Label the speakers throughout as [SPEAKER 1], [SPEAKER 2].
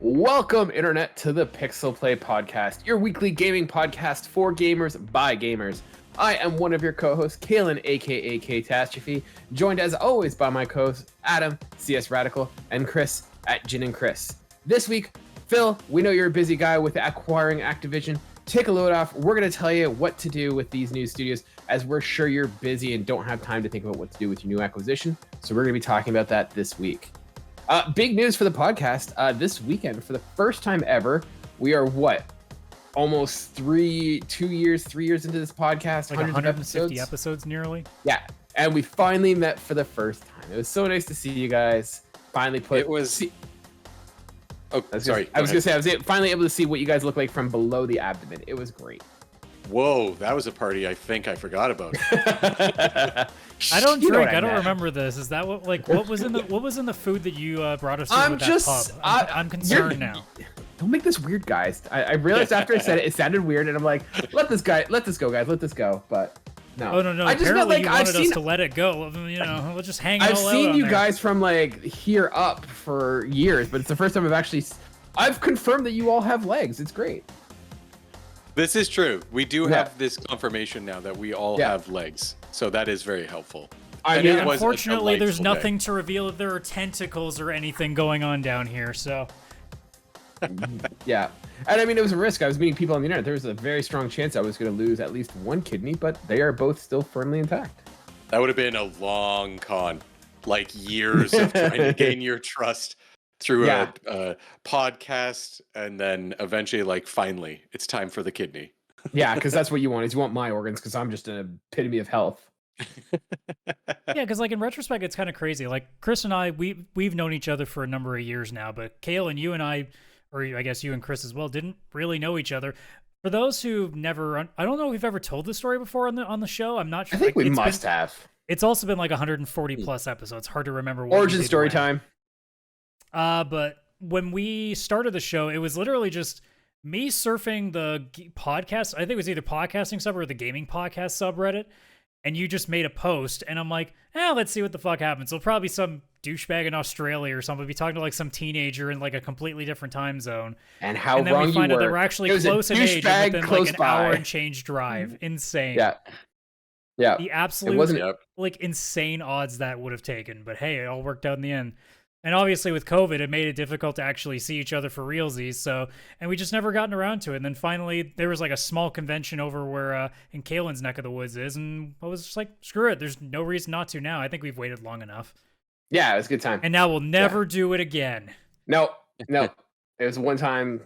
[SPEAKER 1] Welcome, Internet, to the PixelPlay Podcast, your weekly gaming podcast for gamers by gamers. I am one of your co-hosts, Kaylan, aka Catastrophe, joined as always by my co-hosts, Adam, CS Radical, and Chris at Jin and Chris. This week, Phil, we know you're a busy guy with acquiring Activision. Take a load off. We're going to tell you what to do with these new studios, as we're sure you're busy and don't have time to think about what to do with your new acquisition. So we're going to be talking about that this week. Big news for the podcast. This weekend, for the first time ever, we are almost 3 years into this podcast,
[SPEAKER 2] like 150 episodes nearly.
[SPEAKER 1] Yeah, and we finally met for the first time. It was so nice to see you guys. Finally
[SPEAKER 3] I was
[SPEAKER 1] finally able to see what you guys look like from below the abdomen. It was great.
[SPEAKER 3] Whoa, that was a party I think I forgot about.
[SPEAKER 2] I don't drink. I don't remember this. Is that what was in the food that you brought us to with that pub? I'm concerned now.
[SPEAKER 1] Don't make this weird, guys. I realized after I said it sounded weird, and I'm like, let this go, guys, let this go. But no.
[SPEAKER 2] Oh no. I just apparently you wanted us to let it go. You know, we'll just hang.
[SPEAKER 1] I've seen you guys from like here up for years, but it's the first time I've confirmed that you all have legs. It's great.
[SPEAKER 3] This is true. We do have this confirmation now that we all have legs. So that is very helpful.
[SPEAKER 2] Unfortunately, there's nothing to reveal if there are tentacles or anything going on down here, so...
[SPEAKER 1] Yeah. And I mean, it was a risk. I was meeting people on the internet. There was a very strong chance I was going to lose at least one kidney, but they are both still firmly intact.
[SPEAKER 3] That would have been a long con. Like years of trying to gain your trust through a podcast, and then eventually, finally, it's time for the kidney.
[SPEAKER 1] Yeah, because that's what you want. Is you want my organs, because I'm just an epitome of health.
[SPEAKER 2] Yeah, because in retrospect, it's kind of crazy. Like Chris and I, we've known each other for a number of years now, but Kaylan, you and I, or I guess you and Chris as well, didn't really know each other. For those who've never, I don't know if we've ever told this story before on the show. I'm not sure.
[SPEAKER 1] I think we must have.
[SPEAKER 2] It's also been 140 plus episodes. Hard to remember.
[SPEAKER 1] Origin story time.
[SPEAKER 2] But when we started the show, it was literally just me surfing the podcast. I think it was either podcasting sub or the gaming podcast subreddit. And you just made a post, and I'm like, let's see what the fuck happens. So probably some douchebag in Australia or something be talking to some teenager in a completely different time zone.
[SPEAKER 1] And
[SPEAKER 2] then
[SPEAKER 1] wrong
[SPEAKER 2] we find
[SPEAKER 1] you
[SPEAKER 2] out
[SPEAKER 1] were.
[SPEAKER 2] that we're actually close in age within an hour and change drive. Insane.
[SPEAKER 1] Yeah.
[SPEAKER 2] The absolute insane odds that would have taken. But hey, it all worked out in the end. And obviously with COVID, it made it difficult to actually see each other for realsies. So, and we just never gotten around to it. And then finally, there was a small convention over where in Kaylan's neck of the woods is, and I was just like, screw it. There's no reason not to now. I think we've waited long enough.
[SPEAKER 1] Yeah, it was a good time.
[SPEAKER 2] And now we'll never do it again.
[SPEAKER 1] No. It was one time.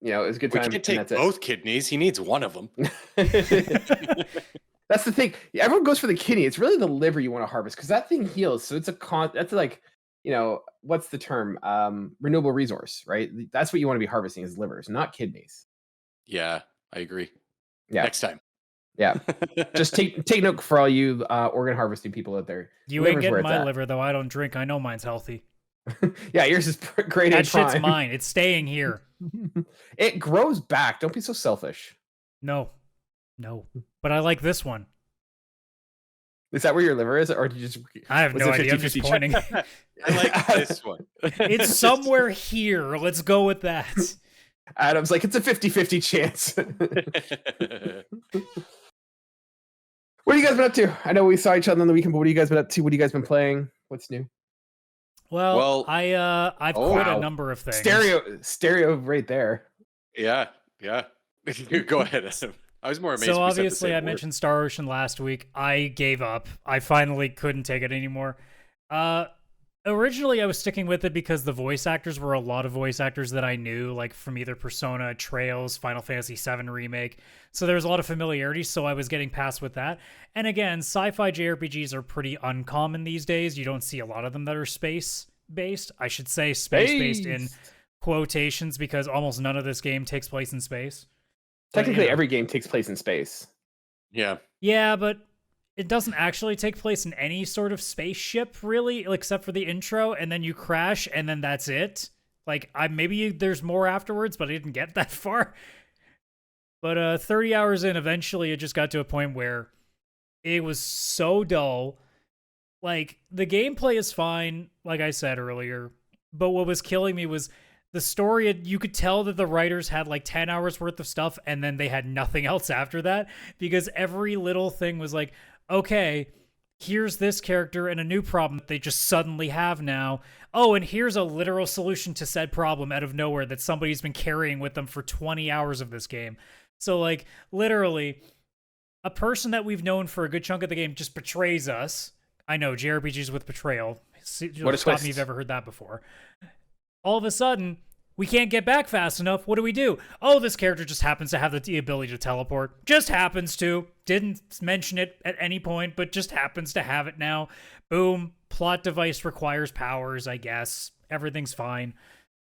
[SPEAKER 1] It was a good time.
[SPEAKER 3] We can't take both kidneys. He needs one of them.
[SPEAKER 1] That's the thing. Everyone goes for the kidney. It's really the liver you want to harvest, because that thing heals. So it's what's the term? Renewable resource, right? That's what you want to be harvesting is livers, not kidneys.
[SPEAKER 3] Yeah, I agree.
[SPEAKER 1] Yeah.
[SPEAKER 3] Next time.
[SPEAKER 1] Yeah. Just take note for all you organ harvesting people out there.
[SPEAKER 2] You ain't getting my liver, though. I don't drink. I know mine's healthy.
[SPEAKER 1] Yeah, yours is great.
[SPEAKER 2] That shit's mine. It's staying here.
[SPEAKER 1] It grows back. Don't be so selfish.
[SPEAKER 2] No. But I like this one.
[SPEAKER 1] Is that where your liver is, or did you just?
[SPEAKER 2] I have no idea. I'm just pointing.
[SPEAKER 3] I like this one.
[SPEAKER 2] It's somewhere here. Let's go with that.
[SPEAKER 1] Adam's like, it's a 50-50 chance. What have you guys been up to? I know we saw each other on the weekend, but what have you guys been up to? What have you guys been playing? What's new?
[SPEAKER 2] Well, I've quit a number of things.
[SPEAKER 1] Stereo right there.
[SPEAKER 3] Yeah. Go ahead. I was more amazed.
[SPEAKER 2] So obviously I mentioned Star Ocean last week. I gave up. I finally couldn't take it anymore. Originally I was sticking with it because the voice actors were a lot of voice actors that I knew, from either Persona, Trails, Final Fantasy VII Remake. So there was a lot of familiarity, so I was getting past with that. And again, sci-fi JRPGs are pretty uncommon these days. You don't see a lot of them that are space-based. I should say space-based in quotations, because almost none of this game takes place in space.
[SPEAKER 1] Technically, every game takes place in space.
[SPEAKER 3] Yeah.
[SPEAKER 2] Yeah, but it doesn't actually take place in any sort of spaceship, really, except for the intro, and then you crash, and then that's it. Maybe there's more afterwards, but I didn't get that far. But 30 hours in, eventually it just got to a point where it was so dull. The gameplay is fine, like I said earlier, but what was killing me was the story, you could tell that the writers had like 10 hours worth of stuff and then they had nothing else after that, because every little thing was like, okay, here's this character and a new problem that they just suddenly have now. Oh, and here's a literal solution to said problem out of nowhere that somebody's been carrying with them for 20 hours of this game. So like literally a person that we've known for a good chunk of the game just betrays us. I know, JRPGs with betrayal.
[SPEAKER 1] What a
[SPEAKER 2] Stop
[SPEAKER 1] twist.
[SPEAKER 2] me if you've ever heard that before. All of a sudden, we can't get back fast enough. What do? Oh, this character just happens to have the ability to teleport. Just happens to. Didn't mention it at any point, but just happens to have it now. Boom. Plot device requires powers, I guess. Everything's fine.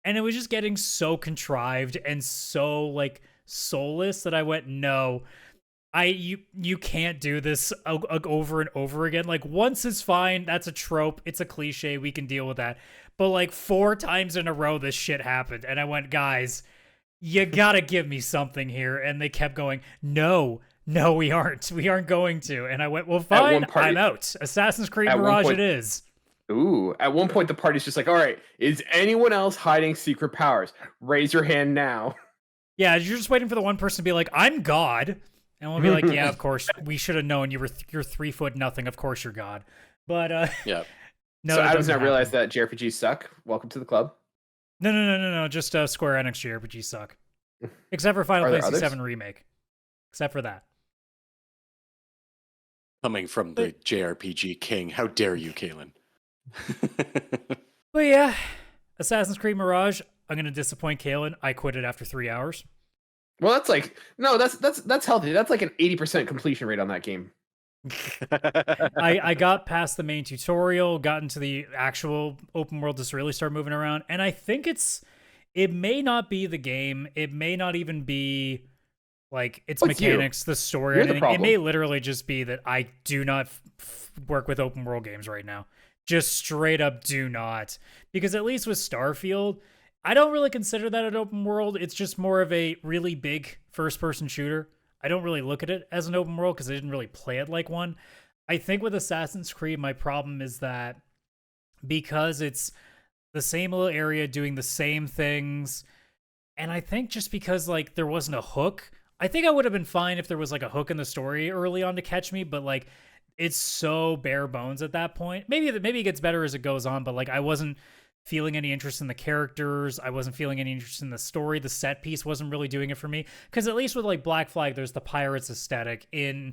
[SPEAKER 2] And it was just getting so contrived and so, like, soulless that I went, no. You can't do this over and over again. Like, once is fine. That's a trope. It's a cliche. We can deal with that. But like 4 times in a row, this shit happened. And I went, guys, you gotta give me something here. And they kept going, no, we aren't. We aren't going to. And I went, well, fine, I'm out. Assassin's Creed Mirage it is.
[SPEAKER 1] Ooh, at one point the party's just like, all right, is anyone else hiding secret powers? Raise your hand now.
[SPEAKER 2] Yeah, you're just waiting for the one person to be like, I'm God. And we'll be like, yeah, of course, we should have known you're 3 foot nothing. Of course you're God. But
[SPEAKER 3] yeah.
[SPEAKER 1] No, so Adam's not realize that JRPGs suck. Welcome to the club.
[SPEAKER 2] No. Just Square Enix JRPGs suck. Except for Final Fantasy VII Remake. Except for that.
[SPEAKER 3] Coming from the JRPG king, how dare you, Kaylan?
[SPEAKER 2] But yeah, Assassin's Creed Mirage. I'm gonna disappoint Kaylan. I quit it after 3 hours.
[SPEAKER 1] Well, that's like that's healthy. That's like an 80% completion rate on that game.
[SPEAKER 2] I got past the main tutorial, got into the actual open world to really start moving around, and I think it may not be the game. It may not even be like its mechanics, the story, or anything. It may literally just be that I do not work with open world games right now. Just straight up do not. Because at least with Starfield, I don't really consider that an open world. It's just more of a really big first-person shooter. I don't really look at it as an open world because I didn't really play it like one. I think with Assassin's Creed, my problem is that because it's the same little area doing the same things, and I think just because like there wasn't a hook, I think I would have been fine if there was like a hook in the story early on to catch me, but like it's so bare bones at that point. Maybe it gets better as it goes on, but like I wasn't feeling any interest in the characters. I wasn't feeling any interest in the story. The set piece wasn't really doing it for me. Because at least with like Black Flag, there's the pirates aesthetic. In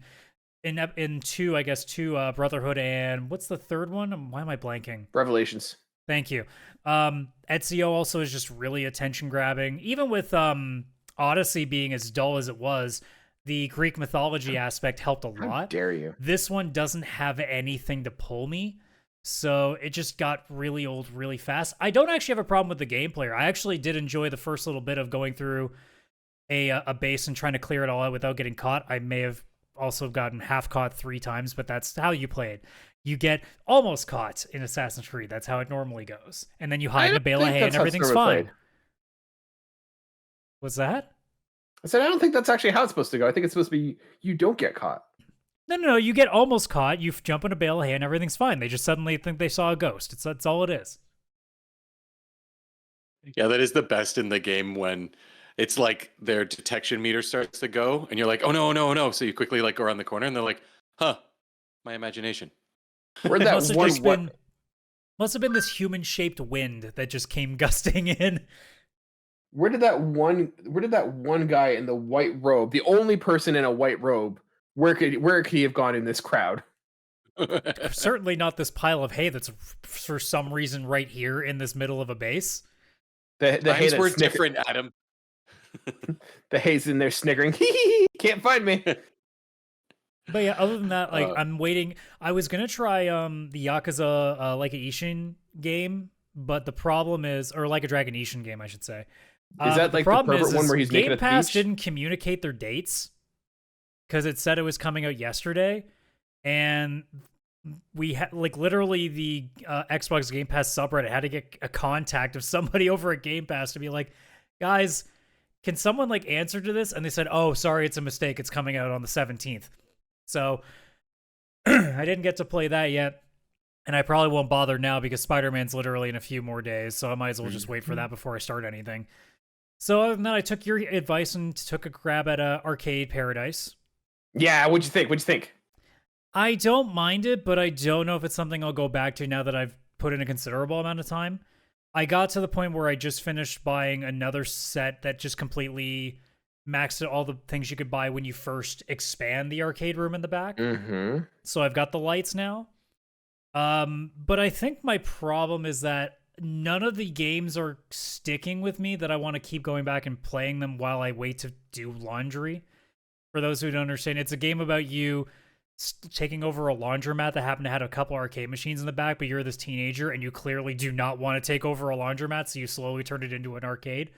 [SPEAKER 2] two, I guess, Brotherhood, and what's the third one? Why am I blanking?
[SPEAKER 1] Revelations.
[SPEAKER 2] Thank you. Ezio also is just really attention grabbing. Even with Odyssey being as dull as it was, the Greek mythology aspect helped a lot.
[SPEAKER 1] How dare you?
[SPEAKER 2] This one doesn't have anything to pull me. So it just got really old really fast. I don't actually have a problem with the gameplay. I actually did enjoy the first little bit of going through a base and trying to clear it all out without getting caught. I may have also gotten half caught 3 times, but that's how you play it. You get almost caught in Assassin's Creed. That's how it normally goes. And then you hide in a bale of hay and everything's fine. What's that?
[SPEAKER 1] I said, I don't think that's actually how it's supposed to go. I think it's supposed to be you don't get caught.
[SPEAKER 2] No, you get almost caught, you jump in a bale of hay, and everything's fine. They just suddenly think they saw a ghost. That's all it is.
[SPEAKER 3] Yeah, that is the best in the game when it's like their detection meter starts to go, and you're like, oh no. So you quickly like go around the corner, and they're like, huh, my imagination.
[SPEAKER 1] Where'd that
[SPEAKER 2] must have been this human-shaped wind that just came gusting in.
[SPEAKER 1] Where did that one guy in the white robe, the only person in a white robe, where could he have gone in this crowd?
[SPEAKER 2] Certainly not this pile of hay that's for some reason right here in this middle of a base.
[SPEAKER 1] The hay
[SPEAKER 3] were different, Adam.
[SPEAKER 1] The hay's in there sniggering. Can't find me.
[SPEAKER 2] But yeah, other than that, like I'm waiting. I was gonna try the Yakuza Like a Ishin game, but the problem is, or Like a Dragon Ishin game, I should say.
[SPEAKER 1] Is that like the pervert one where he's making a
[SPEAKER 2] Game Pass
[SPEAKER 1] speech?
[SPEAKER 2] didn't communicate their dates because it said it was coming out yesterday, and we had like literally the Xbox Game Pass subreddit had to get a contact of somebody over at Game Pass to be like, guys, can someone like answer to this? And they said, oh, sorry, it's a mistake. It's coming out on the 17th. So I didn't get to play that yet. And I probably won't bother now because Spider-Man's literally in a few more days, so I might as well just wait for that before I start anything. So other than that, I took your advice and took a grab at Arcade Paradise.
[SPEAKER 1] Yeah, what'd you think? What'd you think?
[SPEAKER 2] I don't mind it, but I don't know if it's something I'll go back to now that I've put in a considerable amount of time. I got to the point where I just finished buying another set that just completely maxed out all the things you could buy when you first expand the arcade room in the back.
[SPEAKER 1] Mm-hmm.
[SPEAKER 2] So I've got the lights now. But I think my problem is that none of the games are sticking with me that I want to keep going back and playing them while I wait to do laundry. For those who don't understand, it's a game about you taking over a laundromat that happened to have a couple arcade machines in the back, but you're this teenager and you clearly do not want to take over a laundromat, so you slowly turn it into an arcade.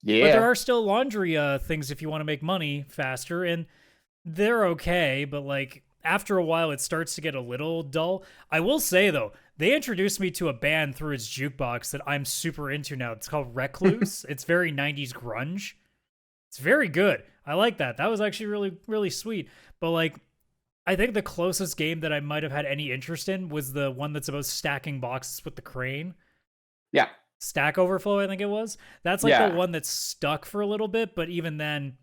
[SPEAKER 1] Yeah.
[SPEAKER 2] But there are still laundry things if you want to make money faster, and they're okay, but like after a while it starts to get a little dull. I will say though, they introduced me to a band through its jukebox that I'm super into now. It's called Recluse. It's very 90s grunge. It's very good. I like that. That was actually really, really sweet. But like, I think the closest game that I might have had any interest in was the one that's about stacking boxes with the crane.
[SPEAKER 1] Yeah.
[SPEAKER 2] Stack Overflow, I think it was. That's like the one that's stuck for a little bit, but even then,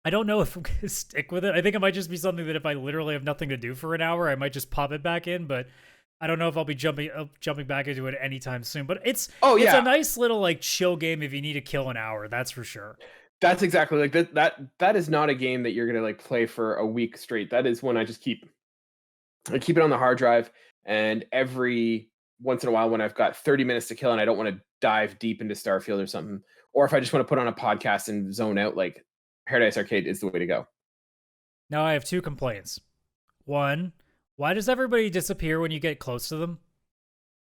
[SPEAKER 2] I don't know if I'm going to stick with it. I think it might just be something that if I literally have nothing to do for an hour, I might just pop it back in, but I don't know if I'll be jumping back into it anytime soon. But it's a nice little like chill game if you need to kill an hour, that's for sure.
[SPEAKER 1] That's exactly like that is not a game that you're going to like play for a week straight. That is one I keep it on the hard drive, and every once in a while when I've got 30 minutes to kill and I don't want to dive deep into Starfield or something, or if I just want to put on a podcast and zone out, like Paradise Arcade is the way to go.
[SPEAKER 2] Now I have two complaints. One, why does everybody disappear when you get close to them?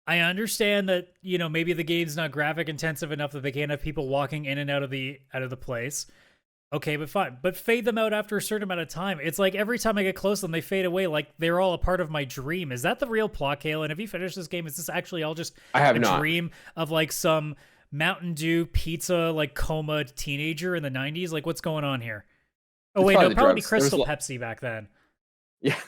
[SPEAKER 2] I understand that, you know, maybe the game's not graphic intensive enough that they can't have people walking in and out of the place. Okay, but fine. But fade them out after a certain amount of time. It's like every time I get close to them, they fade away like they're all a part of my dream. Is that the real plot, Kaylan? Have you finished this game? Is this actually all just dream of like some Mountain Dew pizza like coma teenager in the 90s? Like what's going on here? Oh wait, no, probably Crystal Pepsi back then.
[SPEAKER 1] Yeah.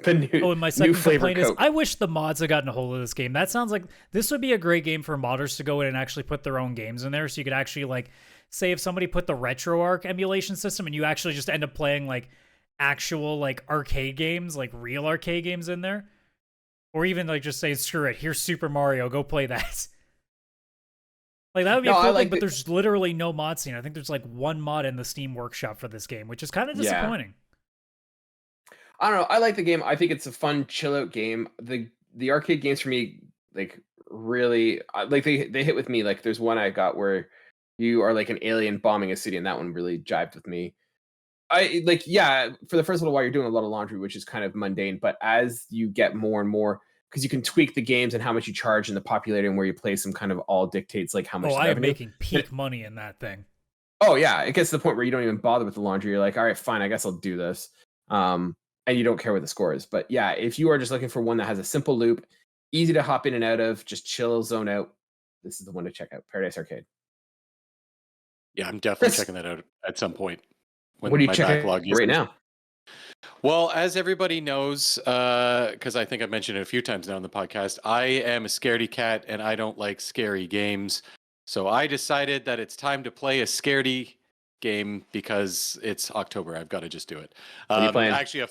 [SPEAKER 2] And my second complaint is I wish the mods had gotten a hold of this game. That sounds like this would be a great game for modders to go in and actually put their own games in there. So you could actually like say if somebody put the RetroArch emulation system and you actually just end up playing like actual like arcade games, like real arcade games in there. Or even like just say, screw it, here's Super Mario, go play that. Like that would be a cool thing, but there's literally no mod scene. I think there's like one mod in the Steam Workshop for this game, which is kind of disappointing.
[SPEAKER 1] I don't know. I like the game. I think it's a fun, chill out game. The arcade games for me, like really, like they hit with me. Like there's one I got where you are like an alien bombing a city, and that one really jived with me. I like, yeah, for the first little while you're doing a lot of laundry, which is kind of mundane. But as you get more and more, because you can tweak the games and how much you charge and the popularity and where you place them, kind of all dictates like how much.
[SPEAKER 2] Oh, I am making peak money in that thing.
[SPEAKER 1] Oh yeah, it gets to the point where you don't even bother with the laundry. You're like, all right, fine, I guess I'll do this. And you don't care what the score is. But yeah, if you are just looking for one that has a simple loop, easy to hop in and out of, just chill, zone out, this is the one to check out, Paradise Arcade.
[SPEAKER 3] Yeah, I'm definitely checking that out at some point.
[SPEAKER 1] What are you checking right now?
[SPEAKER 3] Well, as everybody knows, because I think I've mentioned it a few times now on the podcast, I am a scaredy cat and I don't like scary games. So I decided that it's time to play a scaredy game because it's October. I've got to just do it.
[SPEAKER 1] What are you playing?
[SPEAKER 3] Actually,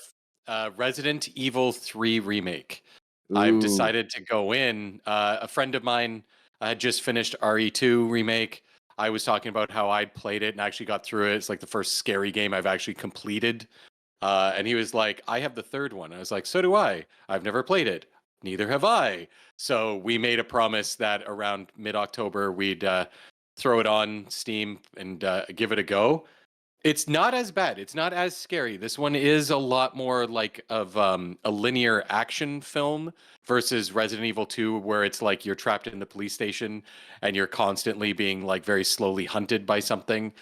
[SPEAKER 3] a Resident Evil 3 remake. Ooh. I've decided to go in. A friend of mine had just finished RE2 remake. I was talking about how I'd played it and actually got through it. It's like the first scary game I've actually completed. And he was like, I have the third one. I was like, so do I. I've never played it. Neither have I. So we made a promise that around mid-October we'd throw it on Steam and give it a go. It's not as bad. It's not as scary. This one is a lot more like of a linear action film versus Resident Evil 2, where it's like you're trapped in the police station and you're constantly being like very slowly hunted by something.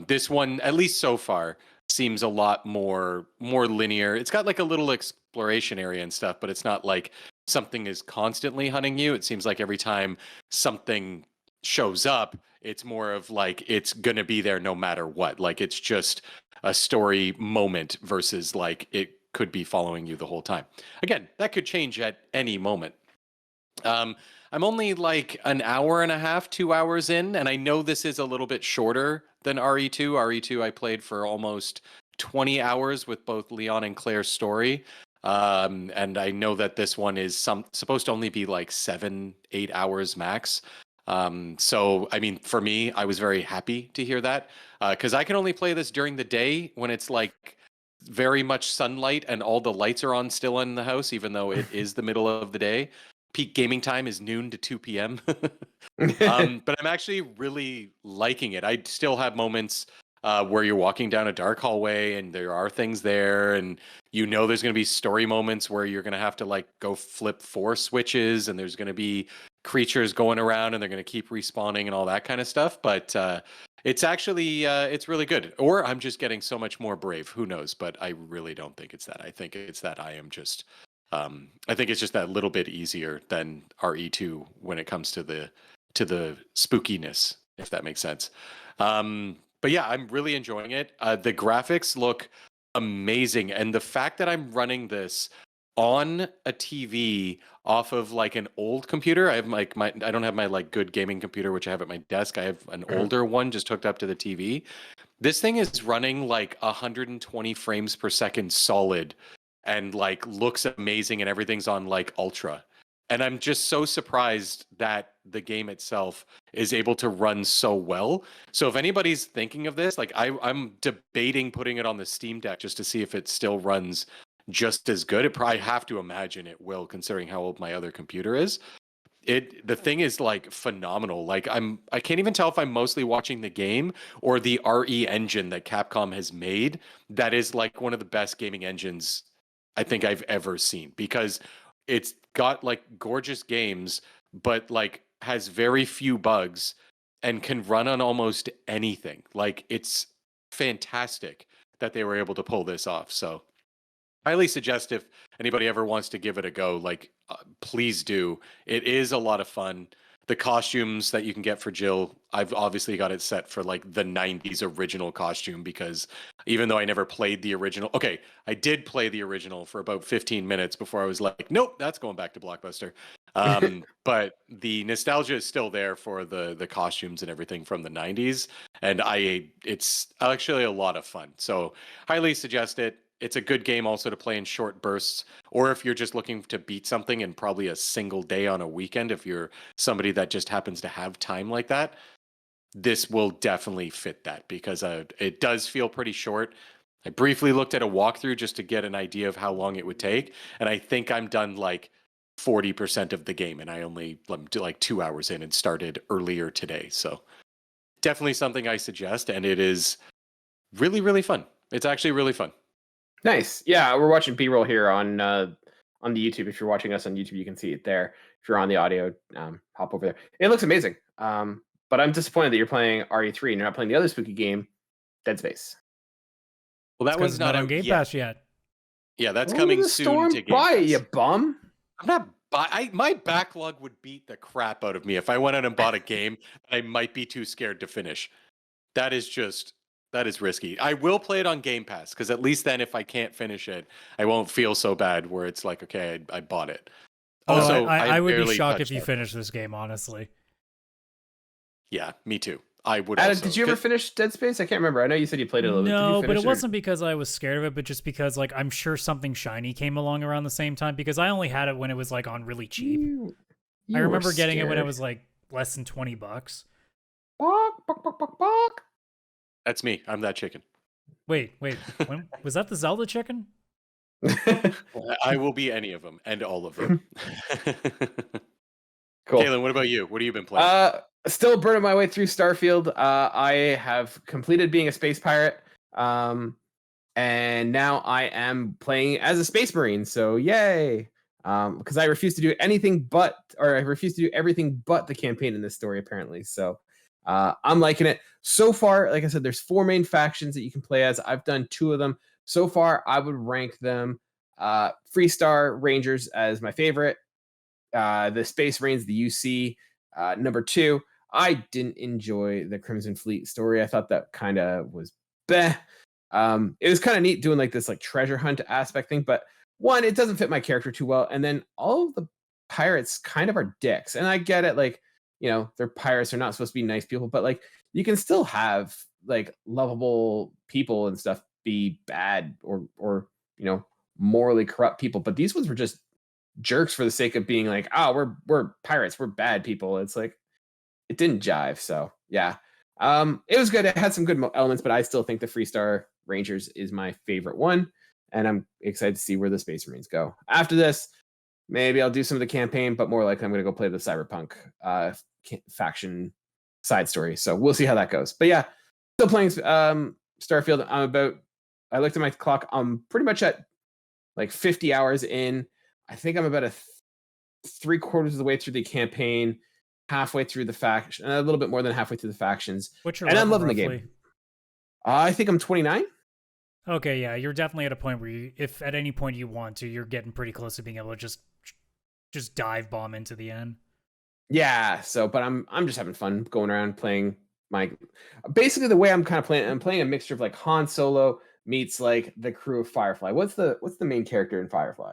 [SPEAKER 3] This one, at least so far, seems a lot more linear. It's got like a little exploration area and stuff, but it's not like something is constantly hunting you. It seems like every time something shows up, it's more of like it's gonna be there no matter what. Like it's just a story moment versus like it could be following you the whole time. Again, that could change at any moment. I'm only like an hour and a half, 2 hours in, and I know this is a little bit shorter than RE2. RE2 I played for almost 20 hours with both Leon and Claire's story. And I know that this one is supposed to only be like 7-8 hours max. So I mean, for me, I was very happy to hear that, because I can only play this during the day when it's like very much sunlight and all the lights are on still in the house, even though it is the middle of the day. Peak gaming time is noon to 2 p.m. But I'm actually really liking it. I still have moments where you're walking down a dark hallway and there are things there, and you know there's going to be story moments where you're going to have to like go flip 4 switches, and there's going to be creatures going around and they're going to keep respawning and all that kind of stuff. But it's actually it's really good. Or I'm just getting so much more brave. Who knows? But I really don't think it's that. I think it's that I am just I think it's just that little bit easier than RE2 when it comes to the spookiness, if that makes sense. But yeah, I'm really enjoying it. The graphics look amazing, and the fact that I'm running this on a TV off of like an old computer. I have like I don't have my like good gaming computer, which I have at my desk. I have an older one just hooked up to the TV. This thing is running like 120 frames per second solid, and like looks amazing, and everything's on like ultra. And I'm just so surprised that the game itself is able to run so well. So if anybody's thinking of this, like I'm debating putting it on the Steam Deck just to see if it still runs just as good. I have to imagine it will, considering how old my other computer is. The thing is like phenomenal. Like I can't even tell if I'm mostly watching the game or the RE engine that Capcom has made. That is like one of the best gaming engines I think I've ever seen, because it's got like gorgeous games, but like has very few bugs and can run on almost anything. Like it's fantastic that they were able to pull this off. So highly suggest if anybody ever wants to give it a go, like please do. It is a lot of fun. The costumes that you can get for Jill, I've obviously got it set for like the 90s original costume, because even though I never played the original, okay, I did play the original for about 15 minutes before I was like, nope, that's going back to Blockbuster. But the nostalgia is still there for the costumes and everything from the 90s. And it's actually a lot of fun. So highly suggest it. It's a good game also to play in short bursts, or if you're just looking to beat something in probably a single day on a weekend, if you're somebody that just happens to have time like that, this will definitely fit that, because it does feel pretty short. I briefly looked at a walkthrough just to get an idea of how long it would take, and I think I'm done like 40% of the game, and I only like 2 hours in and started earlier today. So definitely something I suggest, and it is really, really fun. It's actually really fun.
[SPEAKER 1] Nice. Yeah, we're watching B-roll here on the YouTube. If you're watching us on YouTube, you can see it there. If you're on the audio, hop over there. It looks amazing. But I'm disappointed that you're playing RE3 and you're not playing the other spooky game, Dead Space.
[SPEAKER 3] Well, that one's not
[SPEAKER 2] on Game Pass yet.
[SPEAKER 3] Yeah, that's coming soon to Game
[SPEAKER 1] Pass.
[SPEAKER 3] You
[SPEAKER 1] bum.
[SPEAKER 3] I'm not. My backlog would beat the crap out of me if I went out and bought a game that I might be too scared to finish. That is risky. I will play it on Game Pass, because at least then if I can't finish it, I won't feel so bad where it's like, okay, I bought it.
[SPEAKER 2] Also, I would be shocked if you finish this game, honestly.
[SPEAKER 3] Yeah, me too. I would.
[SPEAKER 1] Adam, did you ever finish Dead Space? I can't remember. I know you said you played it a little bit.
[SPEAKER 2] No, but it wasn't because I was scared of it, but just because like I'm sure something shiny came along around the same time, because I only had it when it was like on really cheap. I remember getting it when it was like less than $20.
[SPEAKER 1] Bok, bok, bok, bok, bok.
[SPEAKER 3] That's me. I'm that chicken.
[SPEAKER 2] Wait. When, was that the Zelda chicken?
[SPEAKER 3] I will be any of them and all of them.
[SPEAKER 1] Cool.
[SPEAKER 3] Kaylan, what about you? What have you been playing?
[SPEAKER 1] Still burning my way through Starfield. I have completed being a space pirate. And now I am playing as a space marine. So yay. Because I refuse to do everything but the campaign in this story, apparently. So I'm liking it. So far, like I said, there's 4 main factions that you can play as. I've done 2 of them. So far, I would rank them Freestar Rangers as my favorite. The Space Marines, the UC, number 2. I didn't enjoy the Crimson Fleet story. I thought that kind of was bleh. It was kind of neat doing like this like treasure hunt aspect thing, but one, it doesn't fit my character too well, and then all of the pirates kind of are dicks. And I get it, like, they're pirates, they're not supposed to be nice people, but like you can still have like lovable people and stuff be bad or morally corrupt people. But these ones were just jerks for the sake of being like, oh, we're pirates, we're bad people. It's like it didn't jive. So yeah. It was good. It had some good elements, but I still think the Freestar Rangers is my favorite one, and I'm excited to see where the Space Marines go. After this, maybe I'll do some of the campaign, but more likely I'm going to go play the Cyberpunk faction side story. So we'll see how that goes. But yeah, still playing Starfield. I looked at my clock. I'm pretty much at like 50 hours in. I think I'm about three-quarters of the way through the campaign, halfway through the faction, a little bit more than halfway through the factions. And I'm loving the game. I think I'm 29.
[SPEAKER 2] Okay, yeah, you're definitely at a point where if at any point you want to, you're getting pretty close to being able to just dive bomb into the end.
[SPEAKER 1] Yeah, but I'm just having fun going around playing basically the way I'm kind of playing. I'm playing a mixture of like Han Solo meets like the crew of Firefly. What's the main character in Firefly?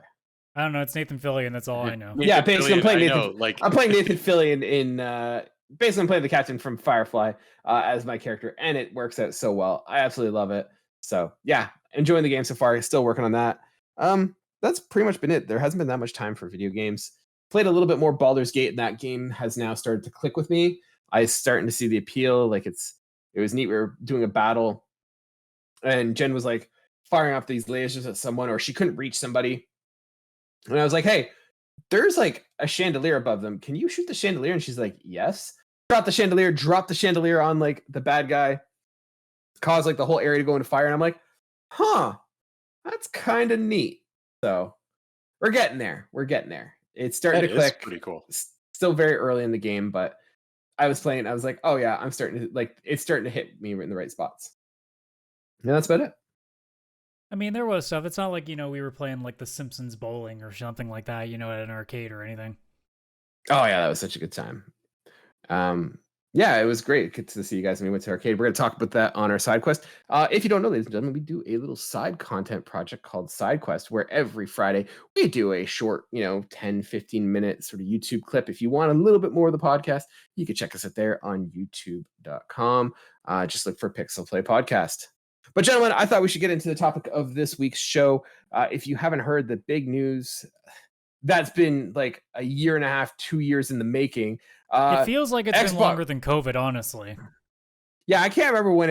[SPEAKER 2] I don't know. It's Nathan Fillion. That's all I know.
[SPEAKER 1] Yeah, basically, I'm playing Nathan. I'm playing Nathan Fillion in. Basically, I'm playing the captain from Firefly as my character, and it works out so well. I absolutely love it. So yeah, enjoying the game so far. Still working on that. That's pretty much been it. There hasn't been that much time for video games. Played a little bit more Baldur's Gate, and that game has now started to click with me. I'm starting to see the appeal. Like it was neat. We were doing a battle, and Jen was like firing off these lasers at someone, or she couldn't reach somebody. And I was like, hey, there's like a chandelier above them. Can you shoot the chandelier? And she's like, yes. Drop the chandelier on like the bad guy, cause like the whole area to go into fire. And I'm like, that's kind of neat. So we're getting there. It's starting to click.
[SPEAKER 3] Pretty cool.
[SPEAKER 1] Still very early in the game, but I was playing. I was like, oh yeah, it's starting to hit me in the right spots. And that's about it.
[SPEAKER 2] I mean, there was stuff. It's not like, we were playing like The Simpsons bowling or something like that, at an arcade or anything.
[SPEAKER 1] Oh yeah, that was such a good time. Yeah, it was great. Good to see you guys when we went to arcade. We're going to talk about that on our side quest. If you don't know, ladies and gentlemen, we do a little side content project called Side Quest, where every Friday we do a short, 10, 15 minute sort of YouTube clip. If you want a little bit more of the podcast, you can check us out there on youtube.com. Just look for PixelPlay Podcast. But gentlemen, I thought we should get into the topic of this week's show. If you haven't heard the big news, that's been like a year and a half, 2 years in the making.
[SPEAKER 2] It feels like it's been longer than COVID, honestly.
[SPEAKER 1] Yeah, I can't remember when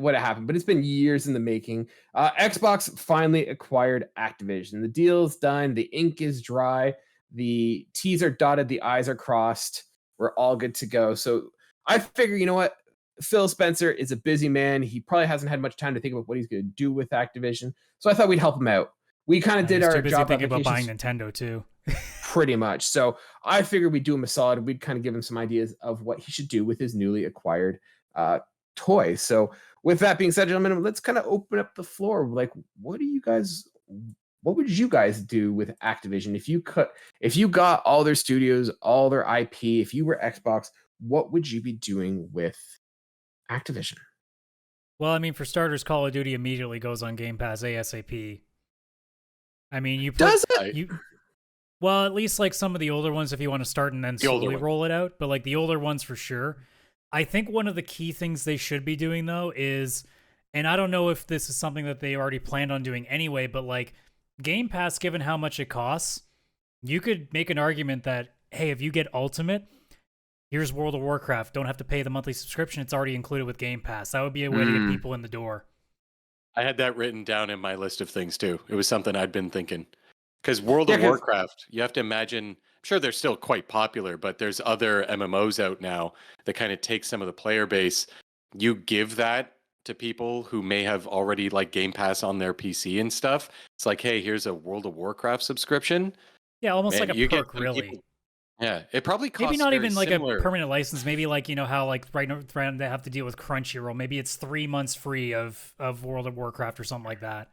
[SPEAKER 1] what happened, but it's been years in the making. Xbox finally acquired Activision. The deal's done. The ink is dry. The T's are dotted. The I's are crossed. We're all good to go. So I figure, you know what? Phil Spencer is a busy man. He probably hasn't had much time to think about what he's going to do with Activision. So I thought we'd help him out. We kind of did our
[SPEAKER 2] too busy
[SPEAKER 1] job
[SPEAKER 2] thinking about buying Nintendo too.
[SPEAKER 1] Pretty much. So I figured we'd do him a solid. We'd kind of give him some ideas of what he should do with his newly acquired toy. So with that being said, gentlemen, let's kind of open up the floor. Like, what would you guys do with Activision if you got all their studios, all their IP, if you were Xbox, what would you be doing with Activision?
[SPEAKER 2] Well, I mean, for starters, Call of Duty immediately goes on Game Pass ASAP. I mean, well, at least like some of the older ones, if you want to start and then slowly roll it out. But like the older ones for sure. I think one of the key things they should be doing though is, and I don't know if this is something that they already planned on doing anyway, but like Game Pass, given how much it costs, you could make an argument that, hey, if you get Ultimate, here's World of Warcraft. Don't have to pay the monthly subscription. It's already included with Game Pass. That would be a way to get people in the door.
[SPEAKER 3] I had that written down in my list of things too. It was something I'd been thinking. Because World of Warcraft, you have to imagine, I'm sure they're still quite popular, but there's other MMOs out now that kind of take some of the player base. You give that to people who may have already like Game Pass on their PC and stuff. It's like, hey, here's a World of Warcraft subscription.
[SPEAKER 2] Yeah, almost like a perk, really.
[SPEAKER 3] People, yeah, it probably costs
[SPEAKER 2] maybe not even like
[SPEAKER 3] similar.
[SPEAKER 2] A permanent license. Maybe like, how like right now they have to deal with Crunchyroll. Maybe it's 3 months free of World of Warcraft or something like that.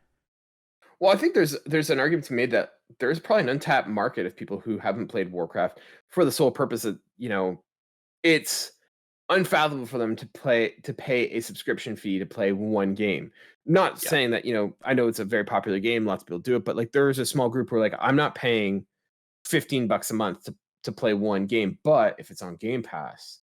[SPEAKER 1] Well, I think there's an argument to be made that there's probably an untapped market of people who haven't played Warcraft for the sole purpose of, it's unfathomable for them to pay a subscription fee to play one game. Not saying that, I know it's a very popular game, lots of people do it, but like there's a small group where like I'm not paying $15 a month to play one game, but if it's on Game Pass.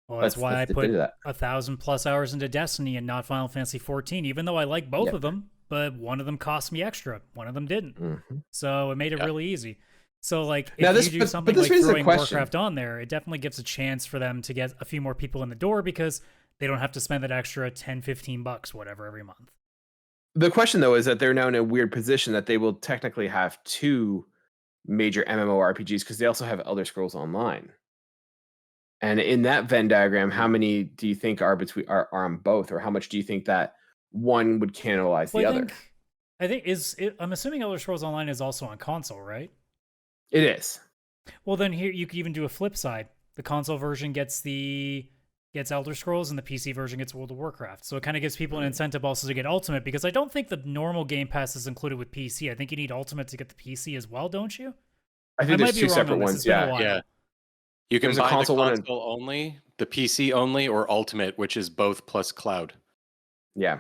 [SPEAKER 2] Well, that's why I put 1,000+ hours into Destiny and not Final Fantasy 14, even though I like both of them, but one of them cost me extra, one of them didn't. So it made it really easy. So like if you do something like throwing Warcraft on there, it definitely gives a chance for them to get a few more people in the door because they don't have to spend that extra $10-15 whatever every month.
[SPEAKER 1] The question though is that they're now in a weird position that they will technically have two major MMORPGs because they also have Elder Scrolls Online. And in that Venn diagram, how many do you think are on both, or how much do you think that one would cannibalize the other?
[SPEAKER 2] I think I'm assuming Elder Scrolls Online is also on console, right?
[SPEAKER 1] It is.
[SPEAKER 2] Well, then here you could even do a flip side. The console version gets Elder Scrolls, and the PC version gets World of Warcraft. So it kind of gives people an incentive also to get Ultimate, because I don't think the normal Game Pass is included with PC. I think you need Ultimate to get the PC as well, don't you?
[SPEAKER 1] I think there's two separate ones.
[SPEAKER 3] Yeah. You can buy the console only, the PC only, or Ultimate, which is both plus cloud.
[SPEAKER 1] Yeah.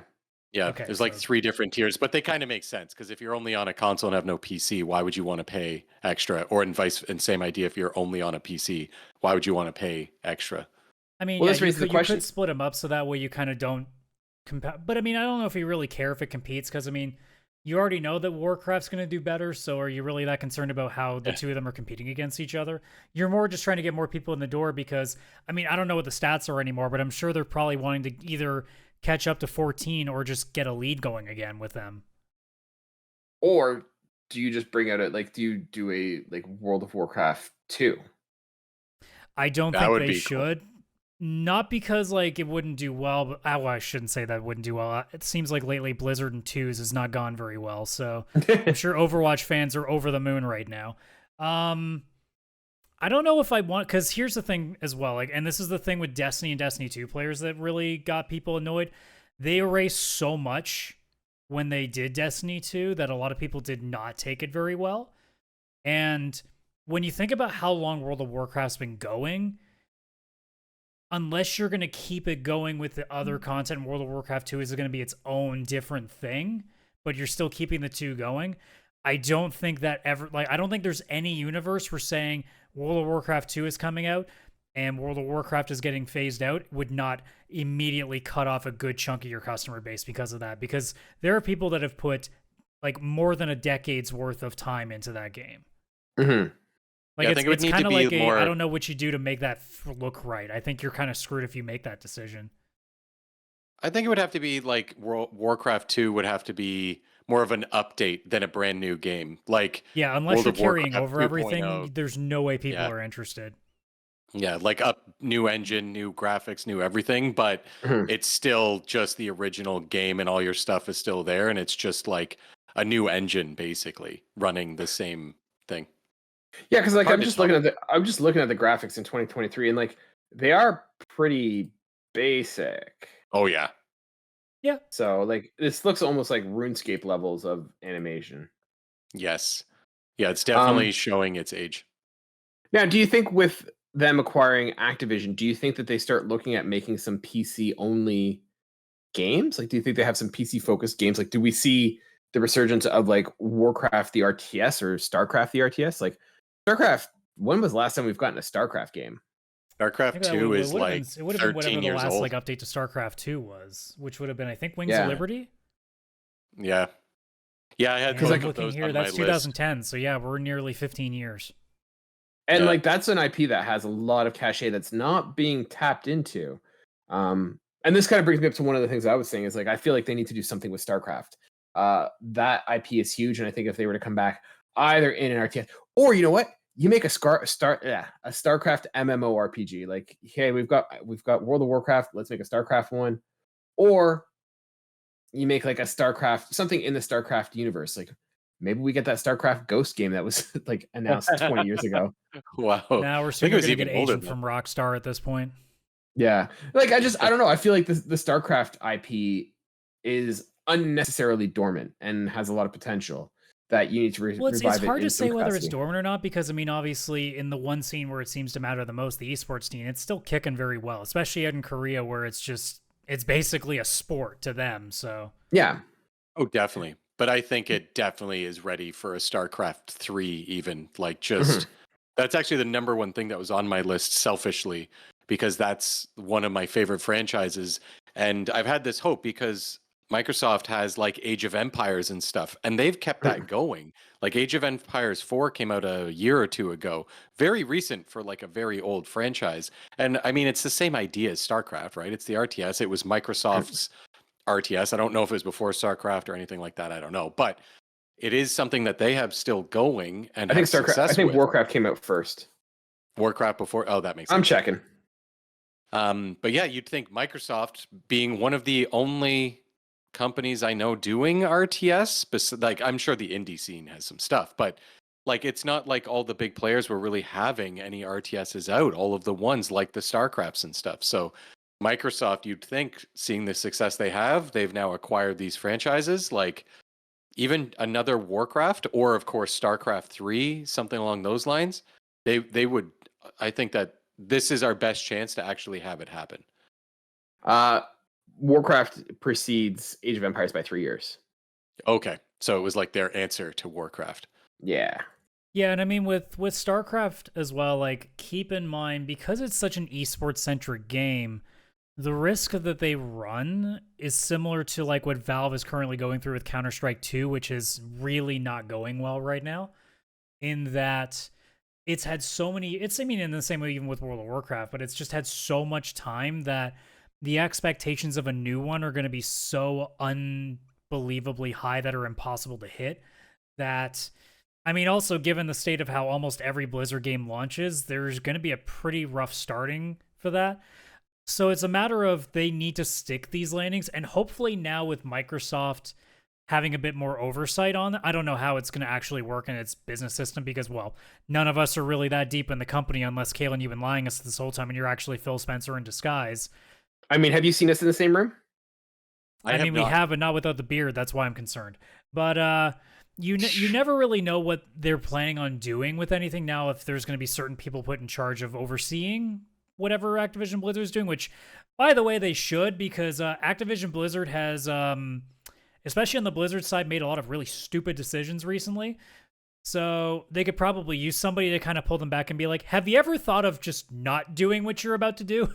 [SPEAKER 3] Yeah, okay, there's like 3 different tiers, but they kind of make sense because if you're only on a console and have no PC, why would you want to pay extra? Or and same idea, if you're only on a PC, why would you want to pay extra?
[SPEAKER 2] I mean, you could split them up so that way you kind of don't compare. But I mean, I don't know if you really care if it competes because I mean, you already know that Warcraft's going to do better, so are you really that concerned about how the two of them are competing against each other? You're more just trying to get more people in the door because, I mean, I don't know what the stats are anymore, but I'm sure they're probably wanting to either catch up to 14 or just get a lead going again with them.
[SPEAKER 1] Or do you just bring out do you do a World of Warcraft 2?
[SPEAKER 2] I don't think they should. Cool. Not because it wouldn't do well, but I shouldn't say that it wouldn't do well. It seems like lately Blizzard and 2s has not gone very well, so I'm sure Overwatch fans are over the moon right now. I don't know if I want, because here's the thing as well, and this is the thing with Destiny and Destiny 2 players that really got people annoyed. They erased so much when they did Destiny 2 that a lot of people did not take it very well. And when you think about how long World of Warcraft's been going, unless you're going to keep it going with the other content, World of Warcraft 2 is going to be its own different thing, but you're still keeping the two going. I don't think that I don't think there's any universe where saying World of Warcraft 2 is coming out and World of Warcraft is getting phased out would not immediately cut off a good chunk of your customer base because of that. Because there are people that have put more than a decade's worth of time into that game.
[SPEAKER 1] Mm-hmm.
[SPEAKER 3] I think it would need to be more.
[SPEAKER 2] I don't know what you do to make that look right. I think you're kind of screwed if you make that decision.
[SPEAKER 3] I think it would have to be Warcraft 2 would have to be more of an update than a brand new game.
[SPEAKER 2] Unless you're carrying over everything, there's no way people are interested.
[SPEAKER 3] Yeah, new engine, new graphics, new everything, but it's still just the original game and all your stuff is still there, and it's just a new engine basically running the same thing.
[SPEAKER 1] Yeah, because I'm just looking at the graphics in 2023, and they are pretty basic.
[SPEAKER 3] Oh yeah.
[SPEAKER 2] Yeah.
[SPEAKER 1] So this looks almost like RuneScape levels of animation.
[SPEAKER 3] Yes. Yeah, it's definitely showing its age.
[SPEAKER 1] Now, do you think with them acquiring Activision, do you think that they start looking at making some PC only games? Do you think they have some PC focused games? Do we see the resurgence of Warcraft the RTS or StarCraft the RTS? StarCraft, when was the last time we've gotten a StarCraft game?
[SPEAKER 3] StarCraft 2 is
[SPEAKER 2] it would have been whatever the last
[SPEAKER 3] old.
[SPEAKER 2] Update to StarCraft 2 was, which would have been I think Wings of Liberty.
[SPEAKER 3] Yeah, I had
[SPEAKER 2] because looking here, that's 2010.
[SPEAKER 3] List.
[SPEAKER 2] So yeah, we're nearly 15 years.
[SPEAKER 1] And that's an IP that has a lot of cachet that's not being tapped into. And this kind of brings me up to one of the things I was saying is I feel like they need to do something with StarCraft. That IP is huge, and I think if they were to come back either in an RTS or you know what. You make a StarCraft MMORPG. Hey, we've got World of Warcraft. Let's make a StarCraft one, or you make a StarCraft something in the StarCraft universe. Maybe we get that StarCraft Ghost game that was announced 20 years ago.
[SPEAKER 3] Wow.
[SPEAKER 2] Now we're still going to get agent from Rockstar at this point.
[SPEAKER 1] Yeah, I don't know. I feel like the StarCraft IP is unnecessarily dormant and has a lot of potential. that you need to
[SPEAKER 2] Well, it's
[SPEAKER 1] revive it
[SPEAKER 2] hard
[SPEAKER 1] in
[SPEAKER 2] to
[SPEAKER 1] some
[SPEAKER 2] say whether it's
[SPEAKER 1] capacity.
[SPEAKER 2] dormant or not because, I mean, obviously, in the one scene where it seems to matter the most, the esports scene, it's still kicking very well, especially in Korea where it's basically a sport to them. So,
[SPEAKER 1] Yeah.
[SPEAKER 3] Oh, definitely. But I think it definitely is ready for a StarCraft 3 even. Like
[SPEAKER 1] Mhm.
[SPEAKER 3] that's actually the number one thing that was on my list selfishly because that's one of my favorite franchises. And I've had this hope because Microsoft has like Age of Empires and stuff, and they've kept that going. Like Age of Empires 4 came out a year or two ago, very recent for like a very old franchise. And I mean, it's the same idea as StarCraft, right? It's the RTS. It was Microsoft's RTS. I don't know if it was before StarCraft or anything like that. I don't know, but it is something that they have still going and
[SPEAKER 1] I think
[SPEAKER 3] have success
[SPEAKER 1] I think
[SPEAKER 3] with.
[SPEAKER 1] Warcraft came out first.
[SPEAKER 3] Warcraft before. Oh, that makes sense.
[SPEAKER 1] I'm checking.
[SPEAKER 3] But yeah, you'd think Microsoft being one of the only companies I know doing RTS, like I'm sure the indie scene has some stuff, but like it's not like all the big players were really having any RTSs out, all of the ones like the StarCrafts and stuff. So Microsoft, you'd think, seeing the success they have, they've now acquired these franchises, like even another Warcraft or of course StarCraft 3, something along those lines. They would, I think that this is our best chance to actually have it happen.
[SPEAKER 1] Warcraft precedes Age of Empires by 3 years.
[SPEAKER 3] Okay, so it was like their answer to Warcraft.
[SPEAKER 1] Yeah.
[SPEAKER 2] yeah, and I mean with StarCraft as well, like keep in mind because it's such an esports centric game, the risk that they run is similar to like what Valve is currently going through with Counter-Strike 2, which is really not going well right now. In that it's had so many, I mean, in the same way even with World of Warcraft, but it's just had so much time that the expectations of a new one are going to be so unbelievably high that are impossible to hit. That, I mean, also given the state of how almost every Blizzard game launches, there's going to be a pretty rough starting for that. So it's a matter of they need to stick these landings, and hopefully now with Microsoft having a bit more oversight on it, I don't know how it's going to actually work in its business system because, well, none of us are really that deep in the company unless, Kaylan, you've been lying us this whole time and you're actually Phil Spencer in disguise.
[SPEAKER 1] I mean, have you seen us in the same room?
[SPEAKER 2] I mean, we have, but not without the beard. That's why I'm concerned. But you never really know what they're planning on doing with anything now. If there's going to be certain people put in charge of overseeing whatever Activision Blizzard is doing, which, by the way, they should because Activision Blizzard has, especially on the Blizzard side, made a lot of really stupid decisions recently. So they could probably use somebody to kind of pull them back and be like, "Have you ever thought of just not doing what you're about to do?"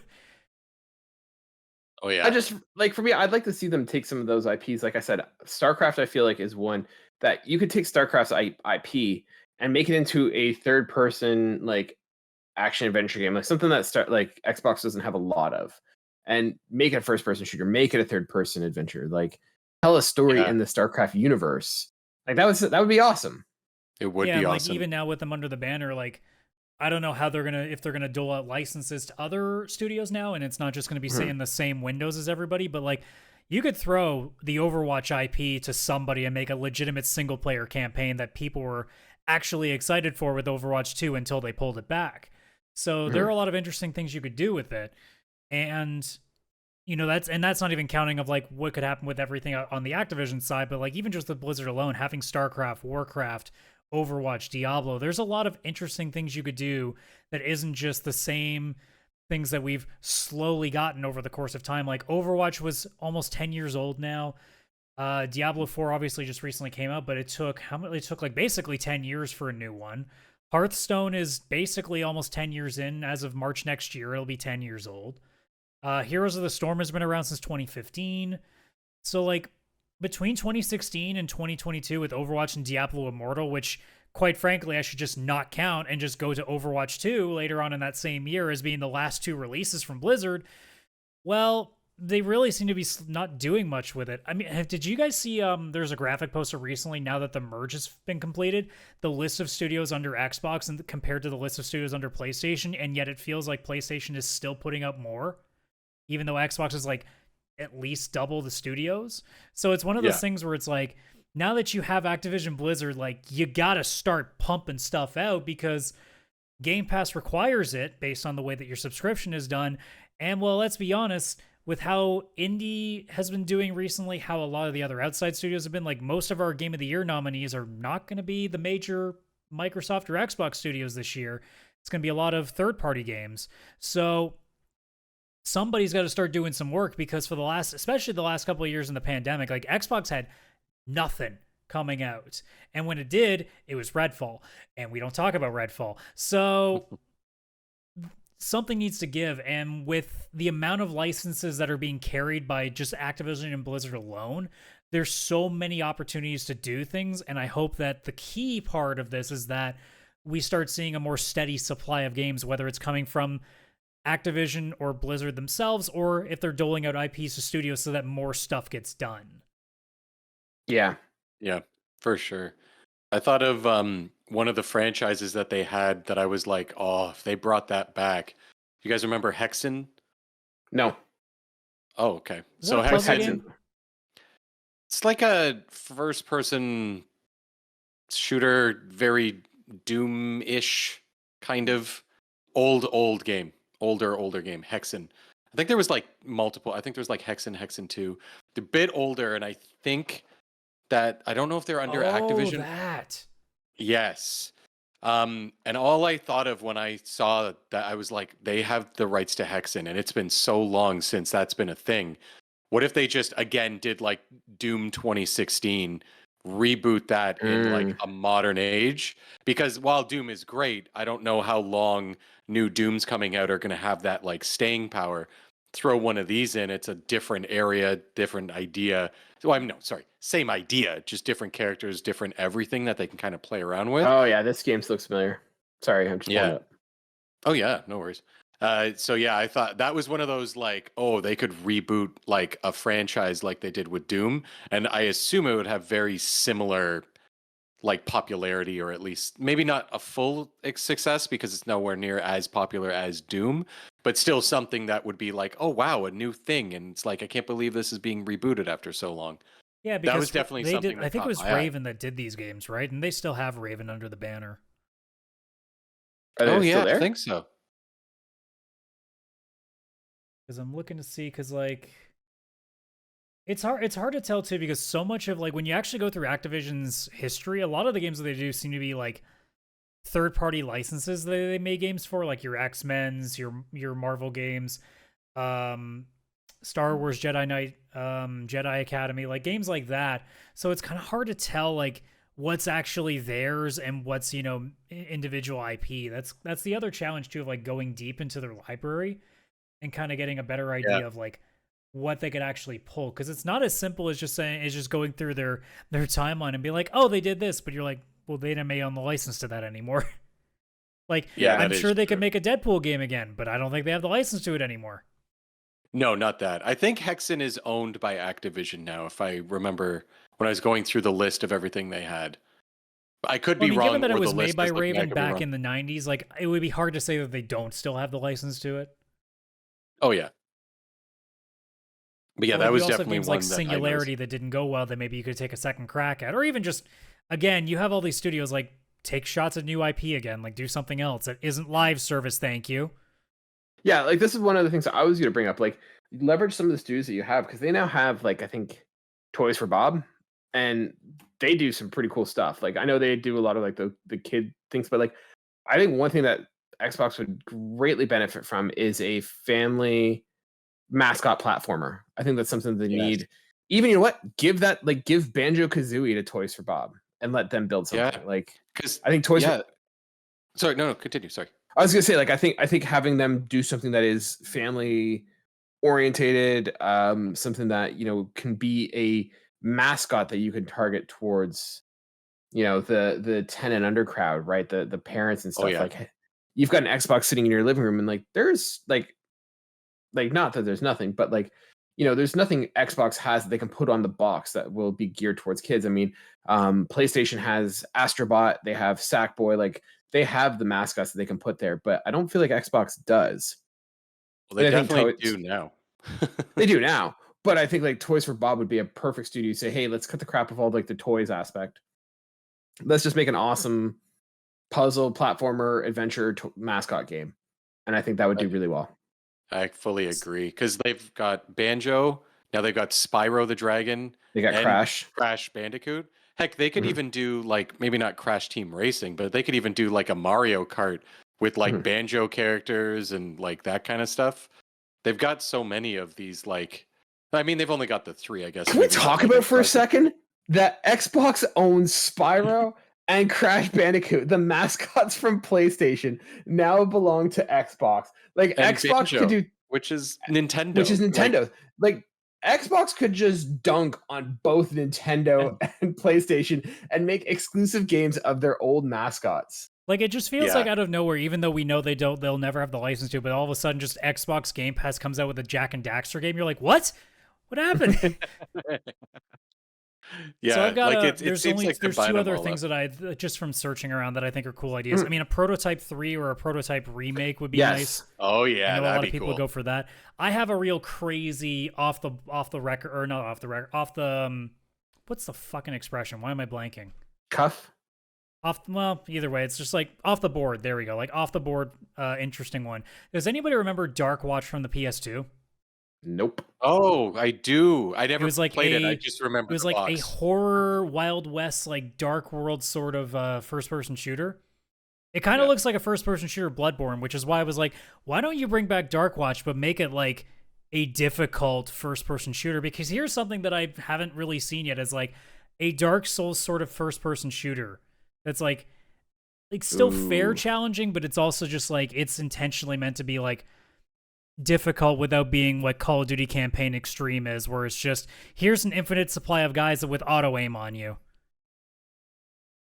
[SPEAKER 3] Oh yeah.
[SPEAKER 1] I just like for me, I'd like to see them take some of those IPs. Like I said, StarCraft, I feel like is one that you could take StarCraft's IP and make it into a third-person like action adventure game, like something that like Xbox doesn't have a lot of, and make it a first-person shooter, make it a third-person adventure, like tell a story in the StarCraft universe. Like that would be awesome.
[SPEAKER 3] It would be
[SPEAKER 2] like
[SPEAKER 3] awesome.
[SPEAKER 2] Even now with them under the banner, like I don't know how if they're gonna dole out licenses to other studios now, and it's not just gonna be in the same windows as everybody, but like you could throw the Overwatch IP to somebody and make a legitimate single player campaign that people were actually excited for with Overwatch 2 until they pulled it back. So there are a lot of interesting things you could do with it. And you know, that's not even counting of like what could happen with everything on the Activision side, but like even just the Blizzard alone, having StarCraft, Warcraft, Overwatch, Diablo, there's a lot of interesting things you could do that isn't just the same things that we've slowly gotten over the course of time. Like Overwatch was almost 10 years old now. Diablo 4 obviously just recently came out, but it took like basically 10 years for a new one. Hearthstone is basically almost 10 years in. As of March next year, it'll be 10 years old. Heroes of the Storm has been around since 2015. So like between 2016 and 2022 with Overwatch and Diablo Immortal, which quite frankly I should just not count and just go to Overwatch 2 later on in that same year as being the last two releases from Blizzard, well, they really seem to be not doing much with it. I mean, did you guys see there's a graphic poster recently now that the merge has been completed, the list of studios under Xbox and compared to the list of studios under PlayStation, and yet it feels like PlayStation is still putting up more, even though Xbox is like at least double the studios. So it's one of those things where it's like, now that you have Activision Blizzard, like you gotta start pumping stuff out because Game Pass requires it based on the way that your subscription is done. And well, let's be honest, with how indie has been doing recently, how a lot of the other outside studios have been, like most of our Game of the Year nominees are not going to be the major Microsoft or Xbox studios this year. It's going to be a lot of third-party games. So somebody's got to start doing some work, because for the last, especially the last couple of years in the pandemic, like Xbox had nothing coming out. And when it did, it was Redfall. And we don't talk about Redfall. So something needs to give. And with the amount of licenses that are being carried by just Activision and Blizzard alone, there's so many opportunities to do things. And I hope that the key part of this is that we start seeing a more steady supply of games, whether it's coming from Activision or Blizzard themselves, or if they're doling out IPs to studios so that more stuff gets done.
[SPEAKER 1] Yeah.
[SPEAKER 3] Yeah, for sure. I thought of one of the franchises that they had that I was like, oh, if they brought that back. You guys remember Hexen?
[SPEAKER 1] No.
[SPEAKER 3] Oh, okay.
[SPEAKER 2] Is
[SPEAKER 3] So
[SPEAKER 2] that a puzzle
[SPEAKER 3] Hexen,
[SPEAKER 2] game?
[SPEAKER 3] it's like a first-person shooter, very Doom-ish kind of older game. Hexen. I think there was like multiple. I think there was like Hexen 2. They're a bit older, and I think that I don't know if they're under Activision.
[SPEAKER 2] That.
[SPEAKER 3] Yes. And all I thought of when I saw that, I was like, they have the rights to Hexen, and it's been so long since that's been a thing. What if they just again did like Doom 2016, reboot that in like a modern age? Because while Doom is great, I don't know how long new Dooms coming out are going to have that like staying power. Throw one of these in, it's a different area, different idea. So same idea, just different characters, different everything that they can kind of play around with.
[SPEAKER 1] Oh yeah, this game looks familiar. Sorry, I'm just pulling it up.
[SPEAKER 3] Oh yeah, no worries. So yeah, I thought that was one of those like, oh, they could reboot like a franchise like they did with Doom, and I assume it would have very similar like popularity, or at least maybe not a full success because it's nowhere near as popular as Doom, but still something that would be like, oh wow, a new thing, and it's like I can't believe this is being rebooted after so long.
[SPEAKER 2] Yeah, because
[SPEAKER 3] that was definitely something.
[SPEAKER 2] I think it was Raven that did these games, right? And they still have Raven under the banner.
[SPEAKER 1] Oh yeah,
[SPEAKER 3] I think so.
[SPEAKER 2] Because I'm looking to see, because like it's hard to tell too, because so much of like when you actually go through Activision's history, a lot of the games that they do seem to be like third-party licenses that they made games for, like your X-Men's, your Marvel games, Star Wars Jedi Knight, Jedi Academy, like games like that. So it's kind of hard to tell like what's actually theirs and what's, individual IP. That's the other challenge too, of like going deep into their library and kind of getting a better idea of like what they could actually pull, because it's not as simple as just going through their timeline and be like, oh, they did this, but you're like, well, they didn't own the license to that anymore. Like, yeah, I'm sure they could make a Deadpool game again, but I don't think they have the license to it anymore.
[SPEAKER 3] No, not that. I think Hexen is owned by Activision now, if I remember when I was going through the list of everything they had. I could be wrong.
[SPEAKER 2] Given that it was made by Raven back in the 90s, like it would be hard to say that they don't still have the license to it.
[SPEAKER 3] Oh yeah. But yeah, that was definitely
[SPEAKER 2] games
[SPEAKER 3] one
[SPEAKER 2] like Singularity that didn't go well that maybe you could take a second crack at, or even just, again, you have all these studios like take shots at new IP again, like do something else that isn't live service. Thank you.
[SPEAKER 1] Yeah, like this is one of the things I was going to bring up. Like leverage some of the studios that you have, because they now have like I think Toys for Bob, and they do some pretty cool stuff. Like I know they do a lot of like the kid things, but like I think one thing that Xbox would greatly benefit from is a family mascot platformer. I think that's something they need. Even, you know what? Give Banjo-Kazooie to Toys for Bob and let them build something.
[SPEAKER 3] Yeah.
[SPEAKER 1] Like,
[SPEAKER 3] because
[SPEAKER 1] I think Toys for...
[SPEAKER 3] Sorry, no, continue. Sorry.
[SPEAKER 1] I was gonna say, like, I think having them do something that is family orientated, something that can be a mascot that you can target towards, the 10 and under crowd, right? The parents and stuff. Like, you've got an Xbox sitting in your living room, and like, there's like not that there's nothing, but like, there's nothing Xbox has that they can put on the box that will be geared towards kids. I mean, PlayStation has Astrobot, they have Sackboy, like they have the mascots that they can put there, but I don't feel like Xbox does.
[SPEAKER 3] Well, they definitely do now.
[SPEAKER 1] They do now, but I think like Toys for Bob would be a perfect studio to say, hey, let's cut the crap of all like the toys aspect. Let's just make an awesome puzzle platformer adventure mascot game, and I think that would do really well.
[SPEAKER 3] I fully agree because they've got Banjo, now they've got Spyro the Dragon,
[SPEAKER 1] They got
[SPEAKER 3] and
[SPEAKER 1] Crash.
[SPEAKER 3] Crash Bandicoot. Heck, they could
[SPEAKER 1] Mhm.
[SPEAKER 3] even do like maybe not Crash Team Racing, but they could even do like a Mario Kart with like
[SPEAKER 1] Mhm.
[SPEAKER 3] Banjo characters and like that kind of stuff. They've got so many of these. Like, I mean, they've only got the three, I guess.
[SPEAKER 1] Can we
[SPEAKER 3] maybe not
[SPEAKER 1] talk
[SPEAKER 3] like
[SPEAKER 1] about for a
[SPEAKER 3] aggressive.
[SPEAKER 1] second that Xbox owns Spyro and Crash Bandicoot? The mascots from PlayStation now belong to Xbox. Like
[SPEAKER 3] And
[SPEAKER 1] Xbox could
[SPEAKER 3] Banjo,
[SPEAKER 1] do,
[SPEAKER 3] which is Nintendo.
[SPEAKER 1] which is
[SPEAKER 3] Like,
[SPEAKER 1] Nintendo. Like Xbox could just dunk on both Nintendo and PlayStation and make exclusive games of their old mascots.
[SPEAKER 2] Like, it just feels
[SPEAKER 3] Yeah.
[SPEAKER 2] like out of nowhere, even though we know they'll never have the license to, but all of a sudden just Xbox Game Pass comes out with a Jack and Daxter game. You're like, what happened?
[SPEAKER 3] yeah,
[SPEAKER 2] So I've got
[SPEAKER 3] like it
[SPEAKER 2] there's
[SPEAKER 3] seems
[SPEAKER 2] only
[SPEAKER 3] like they're
[SPEAKER 2] there's
[SPEAKER 3] buying
[SPEAKER 2] two
[SPEAKER 3] them
[SPEAKER 2] other
[SPEAKER 3] all
[SPEAKER 2] things
[SPEAKER 3] up.
[SPEAKER 2] that I just from searching around that I think are cool ideas. I mean, a prototype 3 or a prototype remake would be nice.
[SPEAKER 3] Oh
[SPEAKER 2] I
[SPEAKER 3] yeah,
[SPEAKER 2] know a
[SPEAKER 3] that'd
[SPEAKER 2] lot
[SPEAKER 3] be
[SPEAKER 2] of people
[SPEAKER 3] cool.
[SPEAKER 2] go for that. I have a real crazy off the record, or not off the record, off the what's the fucking expression? Why am I blanking?
[SPEAKER 1] Cuff?
[SPEAKER 2] Well, either way, it's just like off the board. There we go. Like off the board, interesting one. Does anybody remember Dark Watch from the PS2?
[SPEAKER 1] Nope.
[SPEAKER 3] Oh, I do. I never
[SPEAKER 2] was like
[SPEAKER 3] played it. I
[SPEAKER 2] a-
[SPEAKER 3] just remember
[SPEAKER 2] It was
[SPEAKER 3] the
[SPEAKER 2] like
[SPEAKER 3] box.
[SPEAKER 2] a horror Wild West, like Dark World sort of first-person shooter. It kind of
[SPEAKER 3] Yeah.
[SPEAKER 2] looks like a first-person shooter Bloodborne, which is why I was like, why don't you bring back Dark Watch, but make it like a difficult first-person shooter? Because here's something that I haven't really seen yet, is like a Dark Souls sort of first-person shooter that's like still fair
[SPEAKER 1] Ooh.
[SPEAKER 2] challenging, but it's also just like it's intentionally meant to be like difficult without being what Call of Duty Campaign Extreme is, where it's just here's an infinite supply of guys with auto aim on you.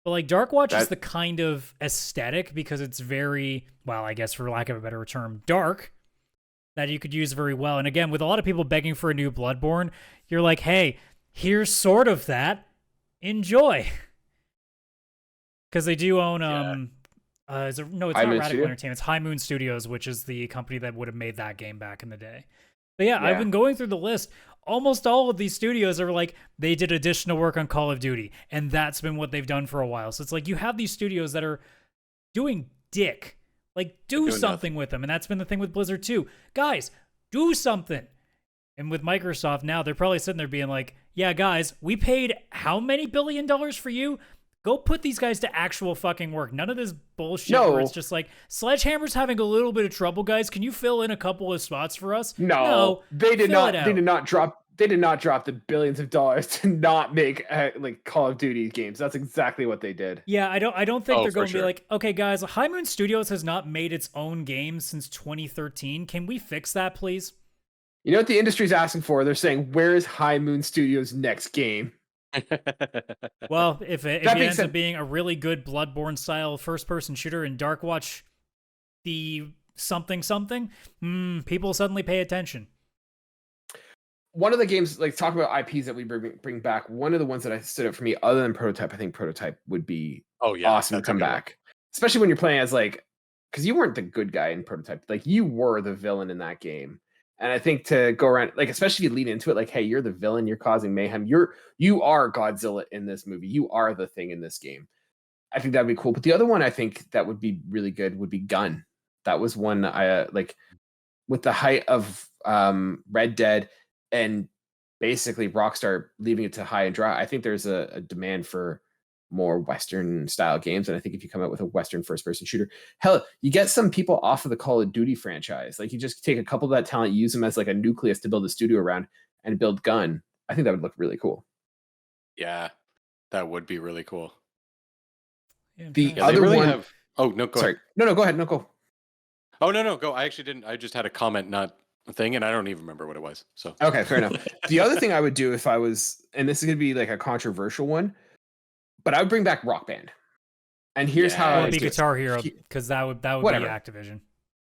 [SPEAKER 2] But like Dark Watch is the kind of aesthetic, because it's very, well, I guess for lack of a better term, dark, that you could use very well. And again, with a lot of people begging for a new Bloodborne, you're like, hey, here's sort of that. Enjoy. Because they do own no, it's
[SPEAKER 1] High
[SPEAKER 2] not
[SPEAKER 1] Moon
[SPEAKER 2] Radical
[SPEAKER 1] Studio?
[SPEAKER 2] Entertainment. It's High Moon Studios, which is the company that would have made that game back in the day. But yeah, I've
[SPEAKER 1] Yeah.
[SPEAKER 2] been going through the list. Almost all of these studios are like, they did additional work on Call of Duty, and that's been what they've done for a while. So it's like you have these studios that are doing dick. Like, do
[SPEAKER 3] doing
[SPEAKER 2] something with them. And that's been the thing with Blizzard too. Guys, do something. And with Microsoft now, they're probably sitting there being like, yeah, guys, we paid how many $1 billion for you? Go put these guys to actual fucking work. None of this bullshit where it's just like, Sledgehammer's having a little bit of trouble, guys. Can you fill in a couple of spots for us?
[SPEAKER 1] No, they did
[SPEAKER 2] fill
[SPEAKER 1] not.
[SPEAKER 2] it out.
[SPEAKER 1] They did not drop. They did not drop the billions of dollars to not make like Call of Duty games. That's exactly what they did.
[SPEAKER 2] Yeah, I don't think
[SPEAKER 3] Oh,
[SPEAKER 2] they're
[SPEAKER 3] for
[SPEAKER 2] going to be
[SPEAKER 3] sure.
[SPEAKER 2] like, okay, guys, High Moon Studios has not made its own games since 2013. Can we fix that, please?
[SPEAKER 1] You know what the industry's asking for? They're saying, "Where is High Moon Studios' next game?"
[SPEAKER 2] Well, if it
[SPEAKER 1] That being
[SPEAKER 2] ends
[SPEAKER 1] said-
[SPEAKER 2] up being a really good Bloodborne style first person shooter and Dark Watch the something, people suddenly pay attention.
[SPEAKER 1] One of the games, like talk about IPs that we bring back. One of the ones that I stood out for me, other than Prototype, I think Prototype would be
[SPEAKER 3] Oh yeah,
[SPEAKER 1] awesome to
[SPEAKER 3] that's a
[SPEAKER 1] come
[SPEAKER 3] good one.
[SPEAKER 1] back, especially when you're playing as like, because you weren't the good guy in Prototype, like you were the villain in that game. And I think to go around, like especially if you lean into it, like, hey, you're the villain, you're causing mayhem, you are Godzilla in this movie, you are the thing in this game. I think that'd be cool. But the other one I think that would be really good would be Gun. That was one I like with the height of Red Dead and basically Rockstar leaving it to high and dry. I think there's a demand for more Western style games. And I think if you come out with a Western first person shooter, hell, you get some people off of the Call of Duty franchise. Like you just take a couple of that talent, use them as like a nucleus to build a studio around and build Gun. I think that would look really cool.
[SPEAKER 3] Yeah, that would be really cool.
[SPEAKER 2] Yeah,
[SPEAKER 1] The
[SPEAKER 3] Yeah,
[SPEAKER 1] other
[SPEAKER 3] they really
[SPEAKER 1] one-
[SPEAKER 3] have. Oh no, go
[SPEAKER 1] Sorry.
[SPEAKER 3] ahead.
[SPEAKER 1] No, go ahead. No, go.
[SPEAKER 3] Oh no, go. I actually didn't. I just had a comment, not a thing, and I don't even remember what it was. So
[SPEAKER 1] Okay, fair enough. The other thing I would do if I was, and this is going to be like a controversial one, but I would bring back Rock Band. And here's
[SPEAKER 3] Yeah.
[SPEAKER 1] how
[SPEAKER 2] It
[SPEAKER 1] I
[SPEAKER 2] would
[SPEAKER 1] would
[SPEAKER 2] be
[SPEAKER 1] do it.
[SPEAKER 2] Guitar Hero, because that would
[SPEAKER 1] Whatever.
[SPEAKER 2] be Activision.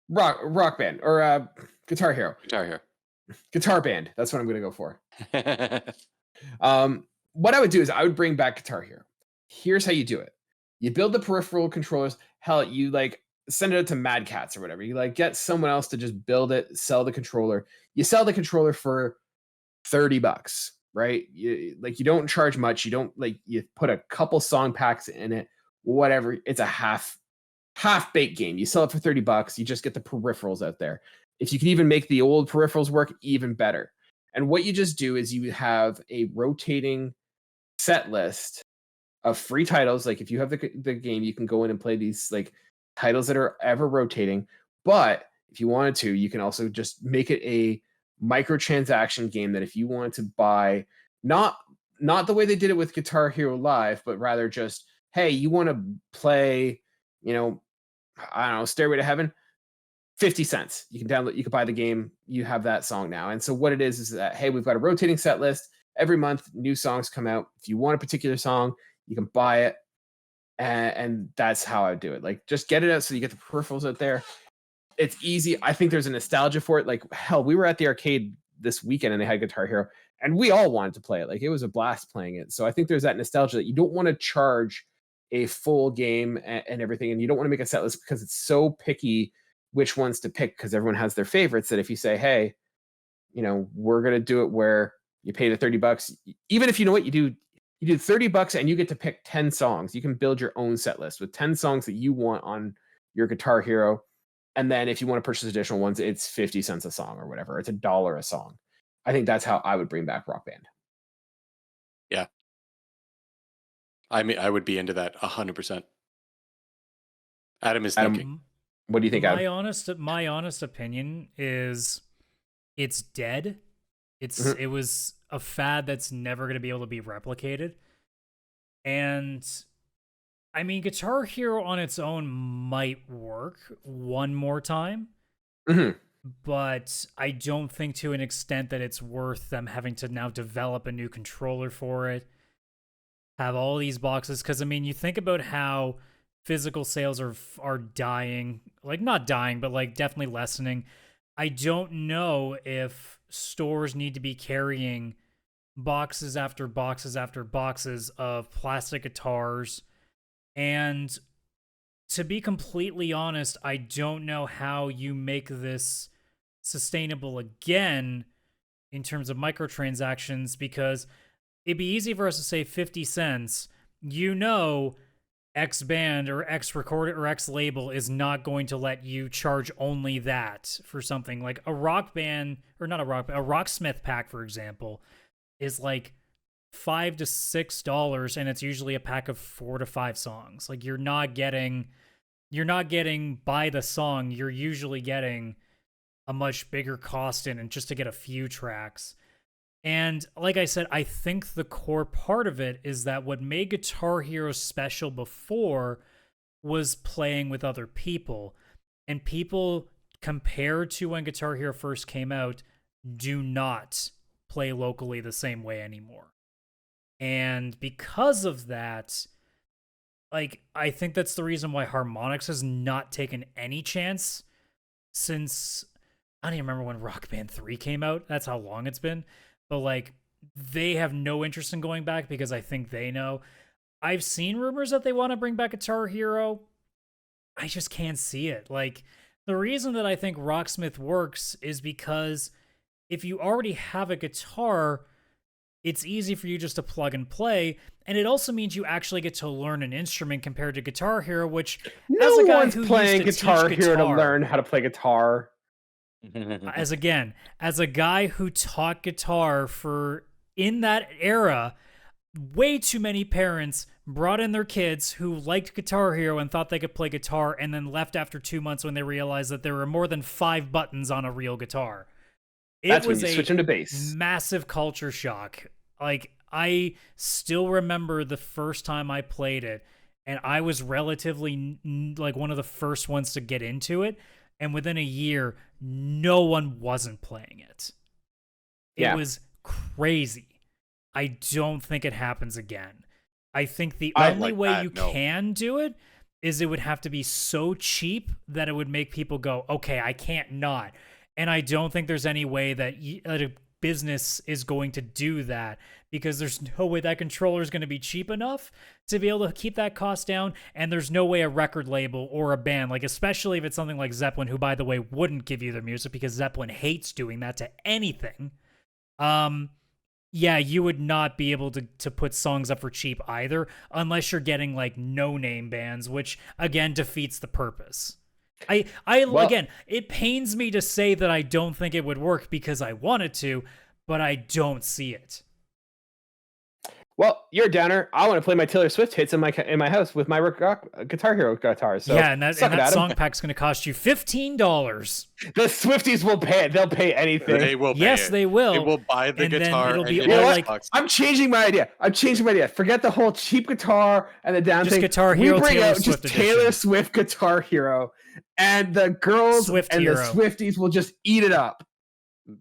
[SPEAKER 1] Rock Band or Guitar Hero.
[SPEAKER 3] Guitar
[SPEAKER 1] Guitar Band. That's what I'm going to go for.
[SPEAKER 3] here.
[SPEAKER 1] What I would do is I would bring back Guitar Hero. Here's how you do it. You build the peripheral controllers. Hell, you like send it out to Mad Cats or whatever. You like get someone else to just build it, sell the controller. You sell the controller for $30, right? You don't charge much. You don't like you put a couple song packs in it, whatever. It's a half baked game. You sell it for $30. You just get the peripherals out there. if you can even make the old peripherals work, even better. And what you just do is you have a rotating set list of free titles. Like if you have the game, you can go in and play these like titles that are ever rotating. But if you wanted to, you can also just make it a microtransaction game that if you wanted to buy, not the way they did it with Guitar Hero Live, but rather just, hey, you want to play, I don't know, Stairway to Heaven, 50 cents. You can download, you can buy the game, you have that song now. And so what it is that, hey, we've got a rotating set list. Every month, new songs come out. If you want a particular song, you can buy it. And that's how I do it. Like, just get it out so you get the peripherals out there. It's easy. I think there's a nostalgia for it. Like, hell, we were at the arcade this weekend and they had Guitar Hero and we all wanted to play it. Like, it was a blast playing it. So I think there's that nostalgia that you don't want to charge a full game and everything. And you don't want to make a set list because it's so picky which ones to pick, because everyone has their favorites, that if you say, hey, we're going to do it where you pay the $30, even if you know what you do $30 and you get to pick 10 songs. You can build your own set list with 10 songs that you want on your Guitar Hero. And then if you want to purchase additional ones, it's 50 cents a song or whatever. It's $1 a song. I think that's how I would bring back Rock Band.
[SPEAKER 3] Yeah. I mean, I would be into that 100%. Adam is thinking.
[SPEAKER 1] What do you think, Adam?
[SPEAKER 2] My honest opinion is it's dead. It was a fad that's never going to be able to be replicated. And I mean, Guitar Hero on its own might work one more time, but I don't think to an extent that it's worth them having to now develop a new controller for it, have all these boxes. Because I mean, you think about how physical sales are dying, like not dying, but like definitely lessening. I don't know if stores need to be carrying boxes after boxes after boxes of plastic guitars. And to be completely honest, I don't know how you make this sustainable again in terms of microtransactions, because it'd be easy for us to say 50 cents. X band or X recorder or X label is not going to let you charge only that for something. Like a Rock Band, or not a Rocksmith pack, for example, is like $5 to $6, and it's usually a pack of 4 to 5 songs. Like you're not getting by the song, you're usually getting a much bigger cost in, and just to get a few tracks. And like I said, I think the core part of it is that what made Guitar Hero special before was playing with other people. And people, compared to when Guitar Hero first came out, do not play locally the same way anymore. And because of that, like, I think that's the reason why Harmonix has not taken any chance since, I don't even remember when Rock Band 3 came out. That's how long it's been. But, like, they have no interest in going back because I think they know. I've seen rumors that they want to bring back Guitar Hero. I just can't see it. Like, the reason that I think Rocksmith works is because if you already have a guitar, it's easy for you just to plug and play. And it also means you actually get to learn an instrument compared to Guitar Hero, which
[SPEAKER 1] no one's playing Guitar Hero to learn how to play guitar.
[SPEAKER 2] As a guy who taught guitar in that era, way too many parents brought in their kids who liked Guitar Hero and thought they could play guitar, and then left after 2 months when they realized that there were more than 5 buttons on a real guitar.
[SPEAKER 1] That's when you switch into bass.
[SPEAKER 2] Massive culture shock. Like, I still remember the first time I played it, and I was relatively like one of the first ones to get into it. And within a year, no one wasn't playing it. It was crazy. I don't think it happens again. I think the only way you can do it is it would have to be so cheap that it would make people go, okay, I can't not. And I don't think there's any way that a business is going to do that, because there's no way that controller is going to be cheap enough to be able to keep that cost down. And there's no way a record label or a band, like especially if it's something like Zeppelin, who, by the way, wouldn't give you their music because Zeppelin hates doing that to anything. Yeah, you would not be able to put songs up for cheap either, unless you're getting like no-name bands, which again defeats the purpose. Again, it pains me to say that I don't think it would work because I want it to, but I don't see it.
[SPEAKER 1] Well, you're a downer. I want to play my Taylor Swift hits in my house with my Guitar Hero guitar. So
[SPEAKER 2] yeah, and that song pack's going to cost you $15.
[SPEAKER 1] The Swifties will pay it. They'll pay anything.
[SPEAKER 3] They will.
[SPEAKER 2] Yes, they will.
[SPEAKER 3] They will buy the guitar.
[SPEAKER 2] It'll be
[SPEAKER 3] and
[SPEAKER 2] all
[SPEAKER 3] like,
[SPEAKER 1] I'm changing my idea. Forget the whole cheap guitar and the down
[SPEAKER 2] just
[SPEAKER 1] thing.
[SPEAKER 2] Guitar Hero.
[SPEAKER 1] We bring
[SPEAKER 2] Taylor
[SPEAKER 1] out
[SPEAKER 2] Swift
[SPEAKER 1] just Taylor
[SPEAKER 2] edition.
[SPEAKER 1] Swift Guitar Hero, and the girls
[SPEAKER 2] Swift
[SPEAKER 1] and
[SPEAKER 2] Hero.
[SPEAKER 1] the Swifties will just eat it up.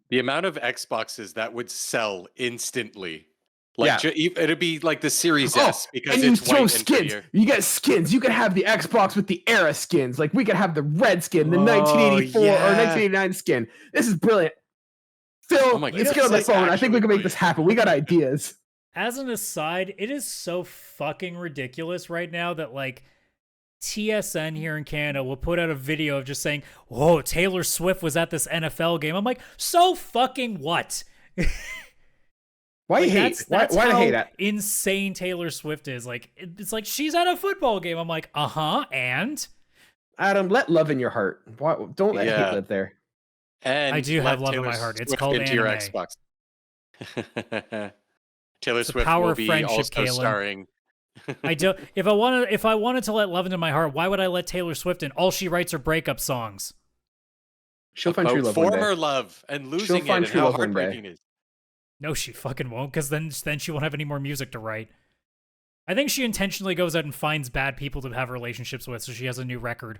[SPEAKER 3] the amount of Xboxes that would sell instantly. Like it'd be like the Series S because
[SPEAKER 1] and
[SPEAKER 3] it's
[SPEAKER 1] you throw
[SPEAKER 3] white
[SPEAKER 1] skins.
[SPEAKER 3] and prettier.
[SPEAKER 1] You get skins. You could have the Xbox with the era skins. Like we could have the red skin, the 1984 or 1989 skin. This is brilliant. Phil, let's get on the phone. I think we can make this happen. We got ideas.
[SPEAKER 2] As an aside, it is so fucking ridiculous right now that like TSN here in Canada will put out a video of just saying, "Whoa, Taylor Swift was at this NFL game." I'm like, so fucking what?
[SPEAKER 1] Why
[SPEAKER 2] like,
[SPEAKER 1] you hate? Why
[SPEAKER 2] how
[SPEAKER 1] hate that?
[SPEAKER 2] insane Taylor Swift is. Like, it's like she's at a football game. I'm like, and
[SPEAKER 1] Adam, let love in your heart. Don't let hate live there.
[SPEAKER 3] And
[SPEAKER 2] I do have love
[SPEAKER 3] Taylor
[SPEAKER 2] in my heart. It's
[SPEAKER 3] Swift
[SPEAKER 2] called
[SPEAKER 3] into
[SPEAKER 2] anime.
[SPEAKER 3] your Xbox. Taylor
[SPEAKER 2] It's the
[SPEAKER 3] Swift
[SPEAKER 2] power
[SPEAKER 3] will
[SPEAKER 2] of
[SPEAKER 3] be
[SPEAKER 2] friendship,
[SPEAKER 3] also
[SPEAKER 2] Kaylan.
[SPEAKER 3] starring.
[SPEAKER 2] I do. If I wanted to let love into my heart, why would I let Taylor Swift in? All she writes are breakup songs.
[SPEAKER 1] She'll find true love one day.
[SPEAKER 3] Former love and losing
[SPEAKER 1] She'll
[SPEAKER 3] it
[SPEAKER 1] find
[SPEAKER 3] and
[SPEAKER 1] true
[SPEAKER 3] how
[SPEAKER 1] love one
[SPEAKER 3] heartbreaking
[SPEAKER 1] day.
[SPEAKER 3] it is.
[SPEAKER 2] No, she fucking won't, because then she won't have any more music to write. I think she intentionally goes out and finds bad people to have relationships with, so she has a new record.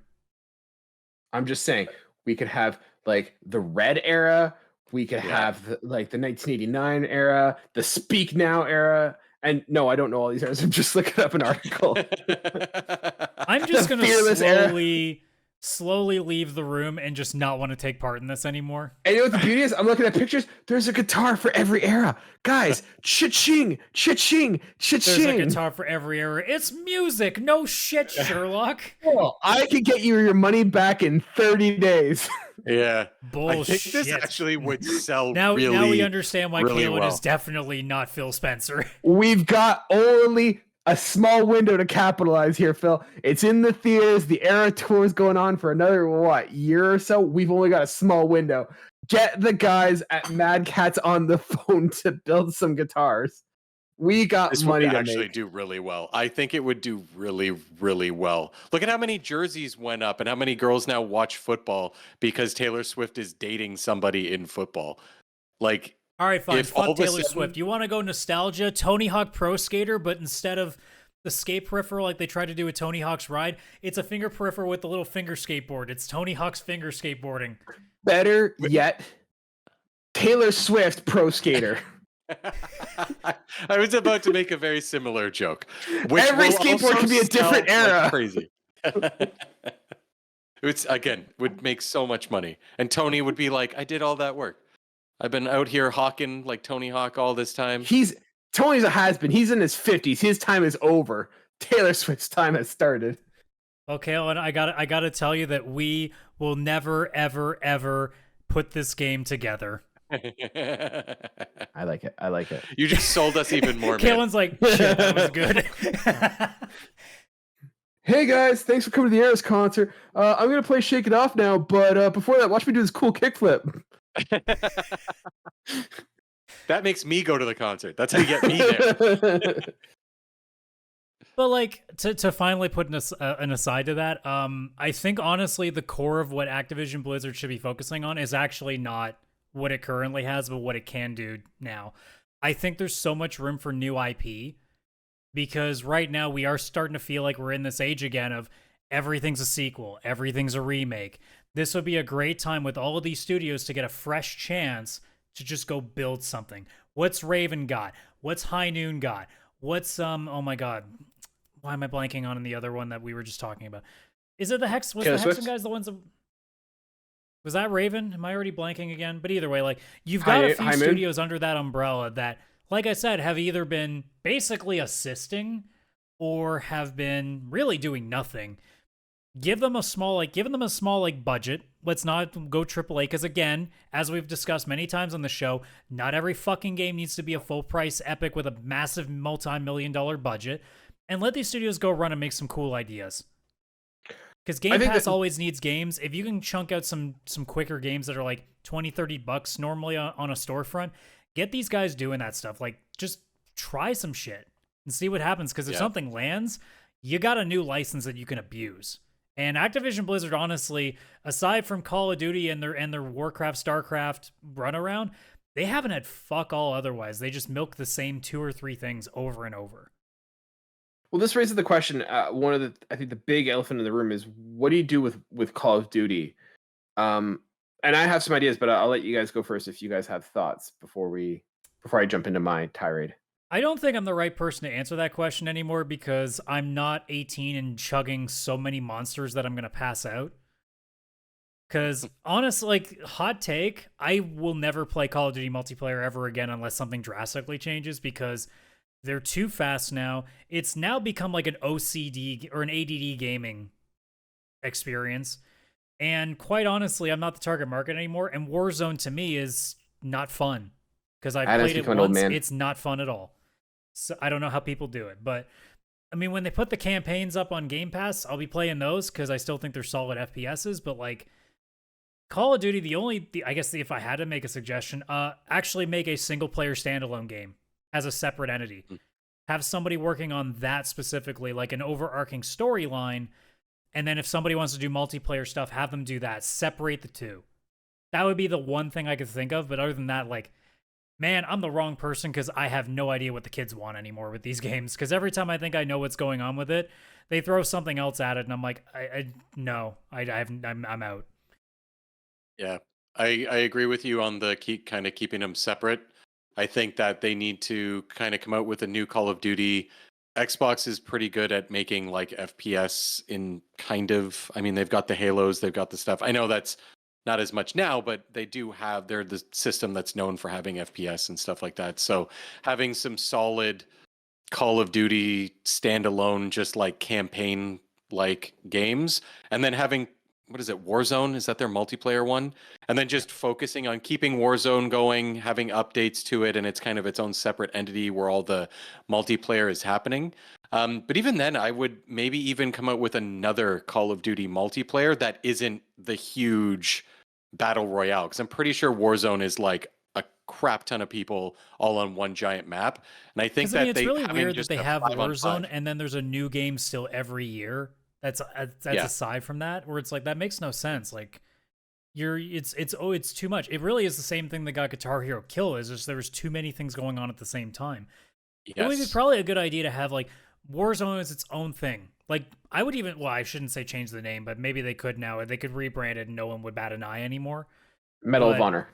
[SPEAKER 1] I'm just saying, we could have like the Red era. We could have the 1989 era, the Speak Now era. And no, I don't know all these eras. I'm just looking up an article.
[SPEAKER 2] I'm just
[SPEAKER 1] The
[SPEAKER 2] gonna
[SPEAKER 1] fearless
[SPEAKER 2] slowly leave the room and just not want to take part in this anymore.
[SPEAKER 1] And you know what the beauty is? I'm looking at pictures. There's a guitar for every era. Guys, cha-ching, cha-ching, cha-ching.
[SPEAKER 2] There's a guitar for every era. It's music. No shit, Sherlock.
[SPEAKER 1] Well, I could get you your money back in 30 days.
[SPEAKER 3] Yeah.
[SPEAKER 2] Bullshit.
[SPEAKER 3] I think this actually would sell
[SPEAKER 2] now we understand why
[SPEAKER 3] really
[SPEAKER 2] Kaylan
[SPEAKER 3] well.
[SPEAKER 2] is definitely not Phil Spencer.
[SPEAKER 1] We've got only a small window to capitalize here, Phil. It's in the theaters. The Era Tour is going on for another, year or so? We've only got a small window. Get the guys at Mad Catz on the phone to build some guitars. We got
[SPEAKER 3] This
[SPEAKER 1] money
[SPEAKER 3] would
[SPEAKER 1] to
[SPEAKER 3] actually
[SPEAKER 1] make.
[SPEAKER 3] do really well. I think it would do really, really well. Look at how many jerseys went up and how many girls now watch football because Taylor Swift is dating somebody in football. Like,
[SPEAKER 2] All right, fine.
[SPEAKER 3] If all
[SPEAKER 2] Fuck
[SPEAKER 3] of a
[SPEAKER 2] Taylor
[SPEAKER 3] sudden-
[SPEAKER 2] Swift. You want to go nostalgia? Tony Hawk Pro Skater, but instead of the skate peripheral like they tried to do with Tony Hawk's Ride, it's a finger peripheral with the little finger skateboard. It's Tony Hawk's finger skateboarding.
[SPEAKER 1] Better yet, Taylor Swift Pro Skater.
[SPEAKER 3] I was about to make a very similar joke. Which
[SPEAKER 1] Every
[SPEAKER 3] will
[SPEAKER 1] skateboard
[SPEAKER 3] also
[SPEAKER 1] could be a different
[SPEAKER 3] sell like
[SPEAKER 1] era.
[SPEAKER 3] crazy. It's again would make so much money, and Tony would be like, "I did all that work. I've been out here hawking like Tony Hawk all this time."
[SPEAKER 1] Tony's a has-been. He's in his 50s. His time is over. Taylor Swift's time has started.
[SPEAKER 2] Okay, and I gotta tell you that we will never, ever, ever put this game together.
[SPEAKER 1] I like it. I like it.
[SPEAKER 3] You just sold us even more. Man.
[SPEAKER 2] Kaylan's like, shit, that was good.
[SPEAKER 1] Hey guys, thanks for coming to the Eras concert. I'm gonna play Shake It Off now, but before that, watch me do this cool kickflip.
[SPEAKER 3] That makes me go to the concert. That's how you get me there.
[SPEAKER 2] But like to finally put an aside to that, I think honestly the core of what Activision Blizzard should be focusing on is actually not what it currently has, but what it can do now. I think there's so much room for new IP because right now we are starting to feel like we're in this age again of everything's a sequel, everything's a remake. This would be a great time with all of these studios to get a fresh chance to just go build something. What's Raven got? What's High Noon got? What's oh my god, why am I blanking on the other one that we were just talking about? Is it the Hex? Was the Hexen guys the ones that... Was that Raven? Am I already blanking again? But either way, like you've got a few studios under that umbrella that, like I said, have either been basically assisting or have been really doing nothing. Give them a small budget. Let's not go AAA because again, as we've discussed many times on the show, not every fucking game needs to be a full price epic with a massive multi-million-dollar budget. And let these studios go run and make some cool ideas. Because Game Pass always needs games. If you can chunk out some quicker games that are like $20-$30 normally on a storefront, get these guys doing that stuff. Like, just try some shit and see what happens. Because if something lands, you got a new license that you can abuse. And Activision Blizzard, honestly, aside from Call of Duty and their Warcraft, StarCraft runaround, they haven't had fuck all otherwise. They just milk the same 2 or 3 things over and over.
[SPEAKER 1] Well, this raises the question. I think the big elephant in the room is, what do you do with Call of Duty? And I have some ideas, but I'll let you guys go first if you guys have thoughts before I jump into my tirade.
[SPEAKER 2] I don't think I'm the right person to answer that question anymore because I'm not 18 and chugging so many monsters that I'm going to pass out. Because honestly, like, hot take, I will never play Call of Duty multiplayer ever again unless something drastically changes because they're too fast now. It's now become like an OCD or an ADD gaming experience. And quite honestly, I'm not the target market anymore. And Warzone to me is not fun because I played it once. It's not fun at all. So I don't know how people do it. But I mean, when they put the campaigns up on Game Pass, I'll be playing those because I still think they're solid FPSs. But like, Call of Duty, I guess if I had to make a suggestion, actually make a single player standalone game as a separate entity. Have somebody working on that specifically, like an overarching storyline. And then if somebody wants to do multiplayer stuff, have them do that. Separate the two. That would be the one thing I could think of. But other than that, like, man, I'm the wrong person because I have no idea what the kids want anymore with these games. Because every time I think I know what's going on with it, they throw something else at it. And I'm like, I'm out.
[SPEAKER 3] Yeah, I agree with you on the keeping them separate. I think that they need to kind of come out with a new Call of Duty. Xbox is pretty good at making like FPS in I mean, they've got the Halos, they've got the stuff. I know that's not as much now, but they're the system that's known for having FPS and stuff like that. So having some solid Call of Duty standalone, just like campaign like games, and then having, what is it, Warzone? Is that their multiplayer one? And then just focusing on keeping Warzone going, having updates to it, and it's kind of its own separate entity where all the multiplayer is happening. But even then, I would maybe even come out with another Call of Duty multiplayer that isn't the huge battle royale, because I'm pretty sure Warzone is like a crap ton of people all on one giant map. And I think that
[SPEAKER 2] it's really weird that they have Warzone and then there's a new game still every year. That's aside from that, where it's like, that makes no sense. Like, it's too much. It really is the same thing that got Guitar Hero Kill, is just there was too many things going on at the same time. Yes. It would be probably a good idea to have like Warzone is its own thing. Like, I would even, well, I shouldn't say change the name, but maybe they could now. They could rebrand it and no one would bat an eye anymore.
[SPEAKER 1] Medal of Honor.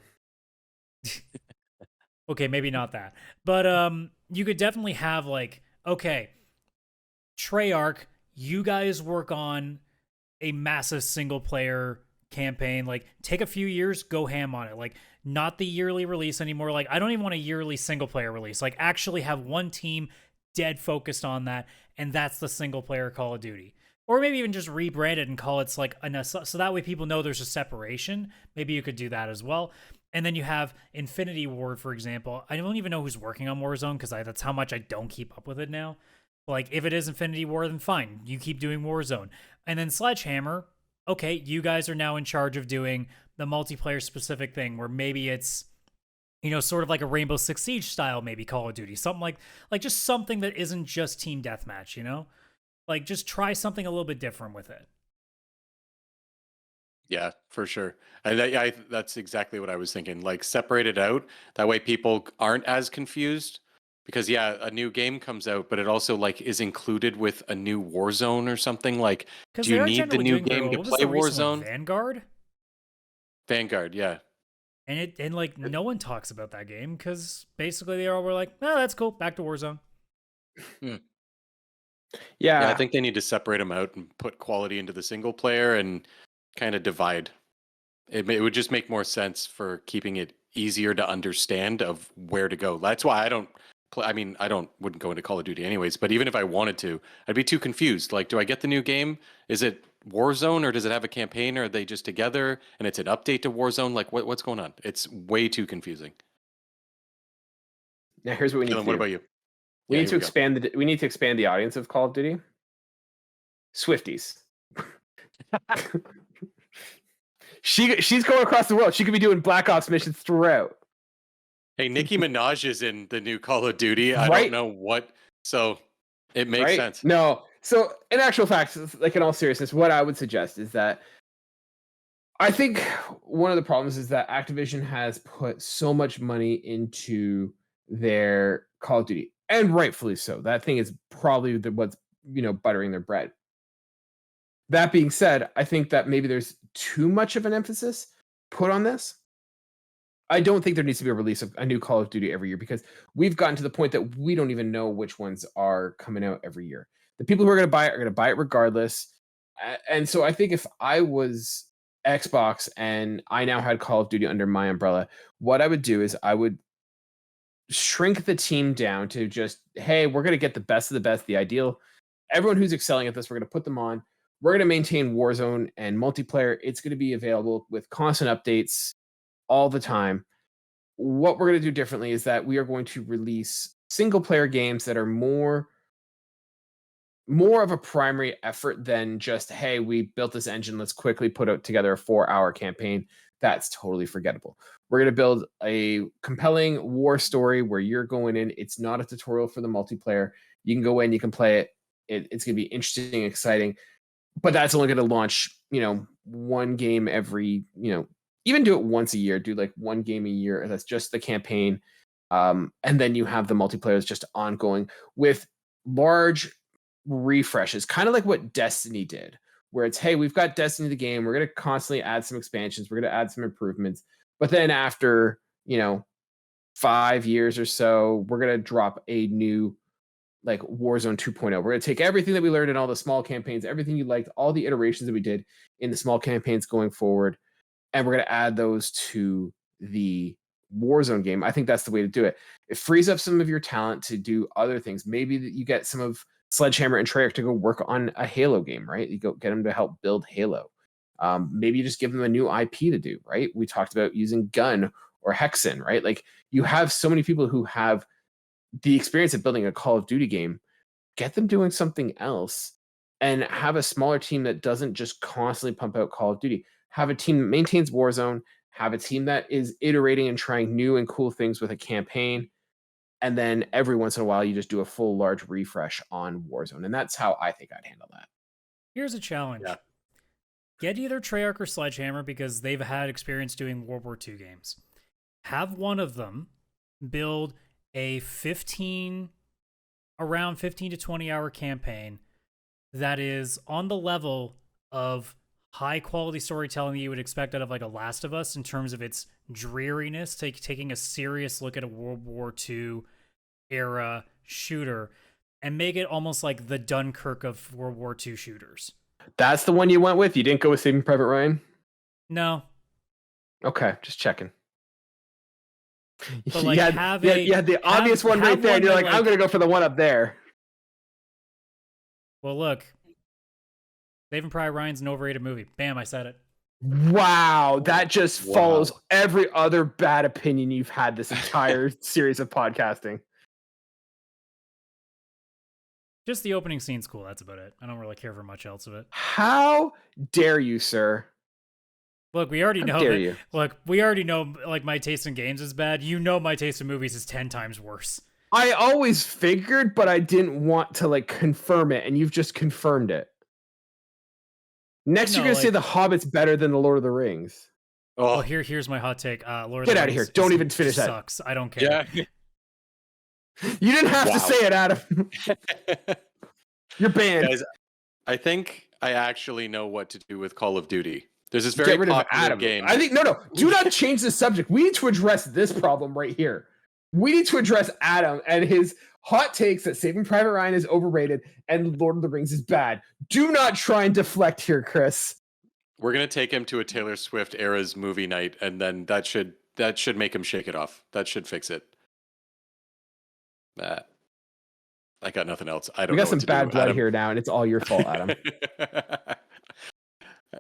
[SPEAKER 2] Okay, maybe not that. But you could definitely have like, okay, Treyarch, you guys work on a massive single player campaign. Like, take a few years, go ham on it. Like, not the yearly release anymore. Like, I don't even want a yearly single player release. Like, actually have one team dead focused on that, and that's the single player Call of Duty. Or maybe even just rebrand it and call it like so that way people know there's a separation. Maybe you could do that as well. And then you have Infinity Ward, for example. I don't even know who's working on Warzone because that's how much I don't keep up with it now. Like, if it is Infinity Ward, then fine. You keep doing Warzone. And then Sledgehammer, okay, you guys are now in charge of doing the multiplayer specific thing where maybe it's, you know, sort of like a Rainbow Six Siege style, maybe Call of Duty. Something like just something that isn't just team deathmatch, you know? Like, just try something a little bit different with it.
[SPEAKER 3] Yeah, for sure. That's exactly what I was thinking. Like, separate it out. That way people aren't as confused. Because yeah, a new game comes out, but it also like is included with a new Warzone or something. Like, do you need the new game to play Warzone? Vanguard, yeah.
[SPEAKER 2] And like no one talks about that game because basically they all were like, "Oh, that's cool, back to Warzone."
[SPEAKER 3] Yeah, I think they need to separate them out and put quality into the single player and kind of divide. It would just make more sense for keeping it easier to understand of where to go. That's why I don't. I mean, wouldn't go into Call of Duty anyways, but even if I wanted to, I'd be too confused. Like, do I get the new game? Is it Warzone or does it have a campaign, or are they just together and it's an update to Warzone? Like, what's going on? It's way too confusing.
[SPEAKER 1] Now, here's what we need to do.
[SPEAKER 3] What about you?
[SPEAKER 1] We need to expand the audience of Call of Duty. Swifties. She's going across the world. She could be doing Black Ops missions throughout.
[SPEAKER 3] Hey, Nicki Minaj is in the new Call of Duty. I
[SPEAKER 1] Right?
[SPEAKER 3] don't know what, so it makes sense.
[SPEAKER 1] No. So in actual fact, like in all seriousness, what I would suggest is that I think one of the problems is that Activision has put so much money into their Call of Duty, and rightfully so. That thing is probably what's buttering their bread. That being said, I think that maybe there's too much of an emphasis put on this. I don't think there needs to be a release of a new Call of Duty every year because we've gotten to the point that we don't even know which ones are coming out every year. The people who are going to buy it are going to buy it regardless. And so I think if I was Xbox and I now had Call of Duty under my umbrella, what I would do is I would shrink the team down to just, hey, we're going to get the best of the best, the ideal. Everyone who's excelling at this, we're going to put them on. We're going to maintain Warzone and multiplayer. It's going to be available with constant updates all the time. What we're going to do differently is that we are going to release single player games that are more of a primary effort than just, hey, we built this engine, let's quickly put out together a 4-hour campaign. That's totally forgettable. We're going to build a compelling war story where you're going in. It's not a tutorial for the multiplayer. You can go in, you can play it. It's going to be interesting, exciting, but that's only going to launch, one game every, even do it once a year, do like one game a year. That's just the campaign. And then you have the multiplayer just ongoing with large refreshes, kind of like what Destiny did, where it's, hey, we've got Destiny the game. We're going to constantly add some expansions. We're going to add some improvements. But then after, 5 years or so, we're going to drop a new like Warzone 2.0. We're going to take everything that we learned in all the small campaigns, everything you liked, all the iterations that we did in the small campaigns going forward, and we're going to add those to the Warzone game. I think that's the way to do it. It frees up some of your talent to do other things. Maybe that you get some of Sledgehammer and Treyarch to go work on a Halo game, right? You go get them to help build Halo. Maybe you just give them a new IP to do, right? We talked about using Gun or Hexen, right? Like you have so many people who have the experience of building a Call of Duty game. Get them doing something else and have a smaller team that doesn't just constantly pump out Call of Duty. Have a team that maintains Warzone, have a team that is iterating and trying new and cool things with a campaign. And then every once in a while, you just do a full large refresh on Warzone. And that's how I think I'd handle that.
[SPEAKER 2] Here's a challenge.
[SPEAKER 3] Yeah.
[SPEAKER 2] Get either Treyarch or Sledgehammer because they've had experience doing World War II games. Have one of them build a around 15 to 20 hour campaign that is on the level of high quality storytelling that you would expect out of like a Last of Us in terms of its dreariness, taking a serious look at a World War II era shooter and make it almost like the Dunkirk of World War II shooters.
[SPEAKER 1] That's the one you went with? You didn't go with Saving Private Ryan?
[SPEAKER 2] No.
[SPEAKER 1] Okay, just checking.
[SPEAKER 2] But like
[SPEAKER 1] you had the obvious one right there, and you're like, I'm going to go for the one up there.
[SPEAKER 2] Well, look. Saving Private Ryan's an overrated movie. Bam, I said it.
[SPEAKER 1] Wow, that just follows every other bad opinion you've had this entire series of podcasting.
[SPEAKER 2] Just the opening scene's cool. That's about it. I don't really care for much else of it.
[SPEAKER 1] How dare you, sir?
[SPEAKER 2] Look, we already know
[SPEAKER 1] that.
[SPEAKER 2] Look, we already know like my taste in games is bad. You know my taste in movies is 10 times worse.
[SPEAKER 1] I always figured, but I didn't want to like confirm it, and you've just confirmed it. Next, you're gonna say The Hobbit's better than The Lord of the Rings.
[SPEAKER 2] Oh, here's my hot take. Lord
[SPEAKER 1] Get
[SPEAKER 2] of the
[SPEAKER 1] out
[SPEAKER 2] Rings
[SPEAKER 1] of here! Don't even finish that.
[SPEAKER 2] Sucks. I don't care.
[SPEAKER 3] Yeah.
[SPEAKER 1] You didn't have to say it, Adam. You're banned.
[SPEAKER 3] Guys, I think I actually know what to do with Call of Duty. There's this very popular game.
[SPEAKER 1] I think no. Do not change the subject. We need to address this problem right here. We need to address Adam and his hot takes that Saving Private Ryan is overrated and Lord of the Rings is bad. Do not try and deflect here, Chris.
[SPEAKER 3] We're gonna take him to a Taylor Swift era's movie night, and then that should make him shake it off. That should fix it. I got nothing else. I don't.
[SPEAKER 1] We got
[SPEAKER 3] know
[SPEAKER 1] some bad blood here now, and it's all your fault, Adam.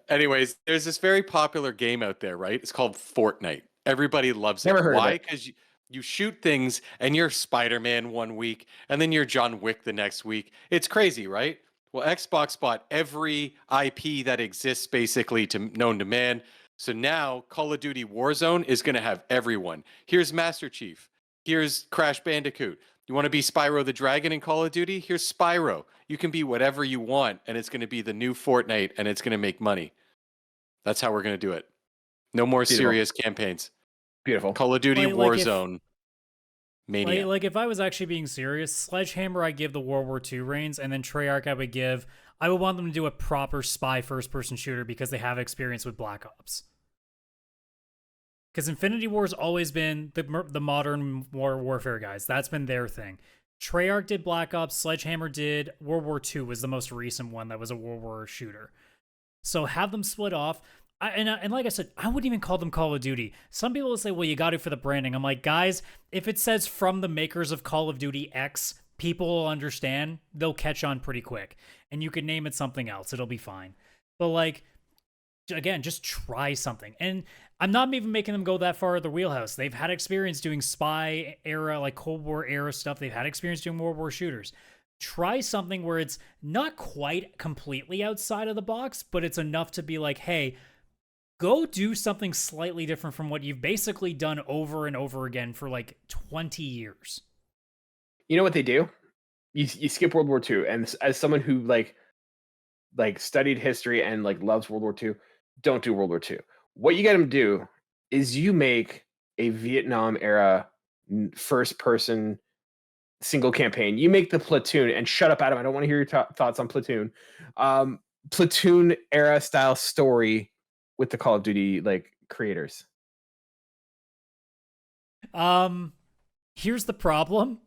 [SPEAKER 3] Anyways, there's this very popular game out there, right? It's called Fortnite. Everybody loves it.
[SPEAKER 1] Never heard of
[SPEAKER 3] Why?
[SPEAKER 1] it.
[SPEAKER 3] Because you shoot things, and you're Spider-Man one week, and then you're John Wick the next week. It's crazy, right? Well, Xbox bought every IP that exists basically known to man. So now Call of Duty Warzone is going to have everyone. Here's Master Chief. Here's Crash Bandicoot. You want to be Spyro the Dragon in Call of Duty? Here's Spyro. You can be whatever you want, and it's going to be the new Fortnite, and it's going to make money. That's how we're going to do it. No more serious campaigns.
[SPEAKER 1] Beautiful.
[SPEAKER 3] Call of Duty Warzone. Mania.
[SPEAKER 2] Like if I was actually being serious, Sledgehammer I give the World War II reigns, and then Treyarch I would want them to do a proper spy first-person shooter because they have experience with Black Ops. Because Infinity War's always been the modern warfare guys. That's been their thing. Treyarch did Black Ops, Sledgehammer did World War II was the most recent one that was a World War shooter. So have them split off. And like I said, I wouldn't even call them Call of Duty. Some people will say, well, you got it for the branding. I'm like, guys, if it says from the makers of Call of Duty X, people will understand. They'll catch on pretty quick. And you can name it something else. It'll be fine. But like, again, just try something. And I'm not even making them go that far in the wheelhouse. They've had experience doing spy era, like Cold War era stuff. They've had experience doing World War shooters. Try something where it's not quite completely outside of the box, but it's enough to be like, hey, go do something slightly different from what you've basically done over and over again for like 20 years.
[SPEAKER 1] You know what they do? You skip World War II, and as someone who like studied history and like loves World War II, don't do World War II. What you get them to do is you make a Vietnam era first person single campaign. You make the Platoon, and shut up, Adam. I don't want to hear your thoughts on Platoon. Platoon era style story with the Call of Duty like creators.
[SPEAKER 2] Here's the problem.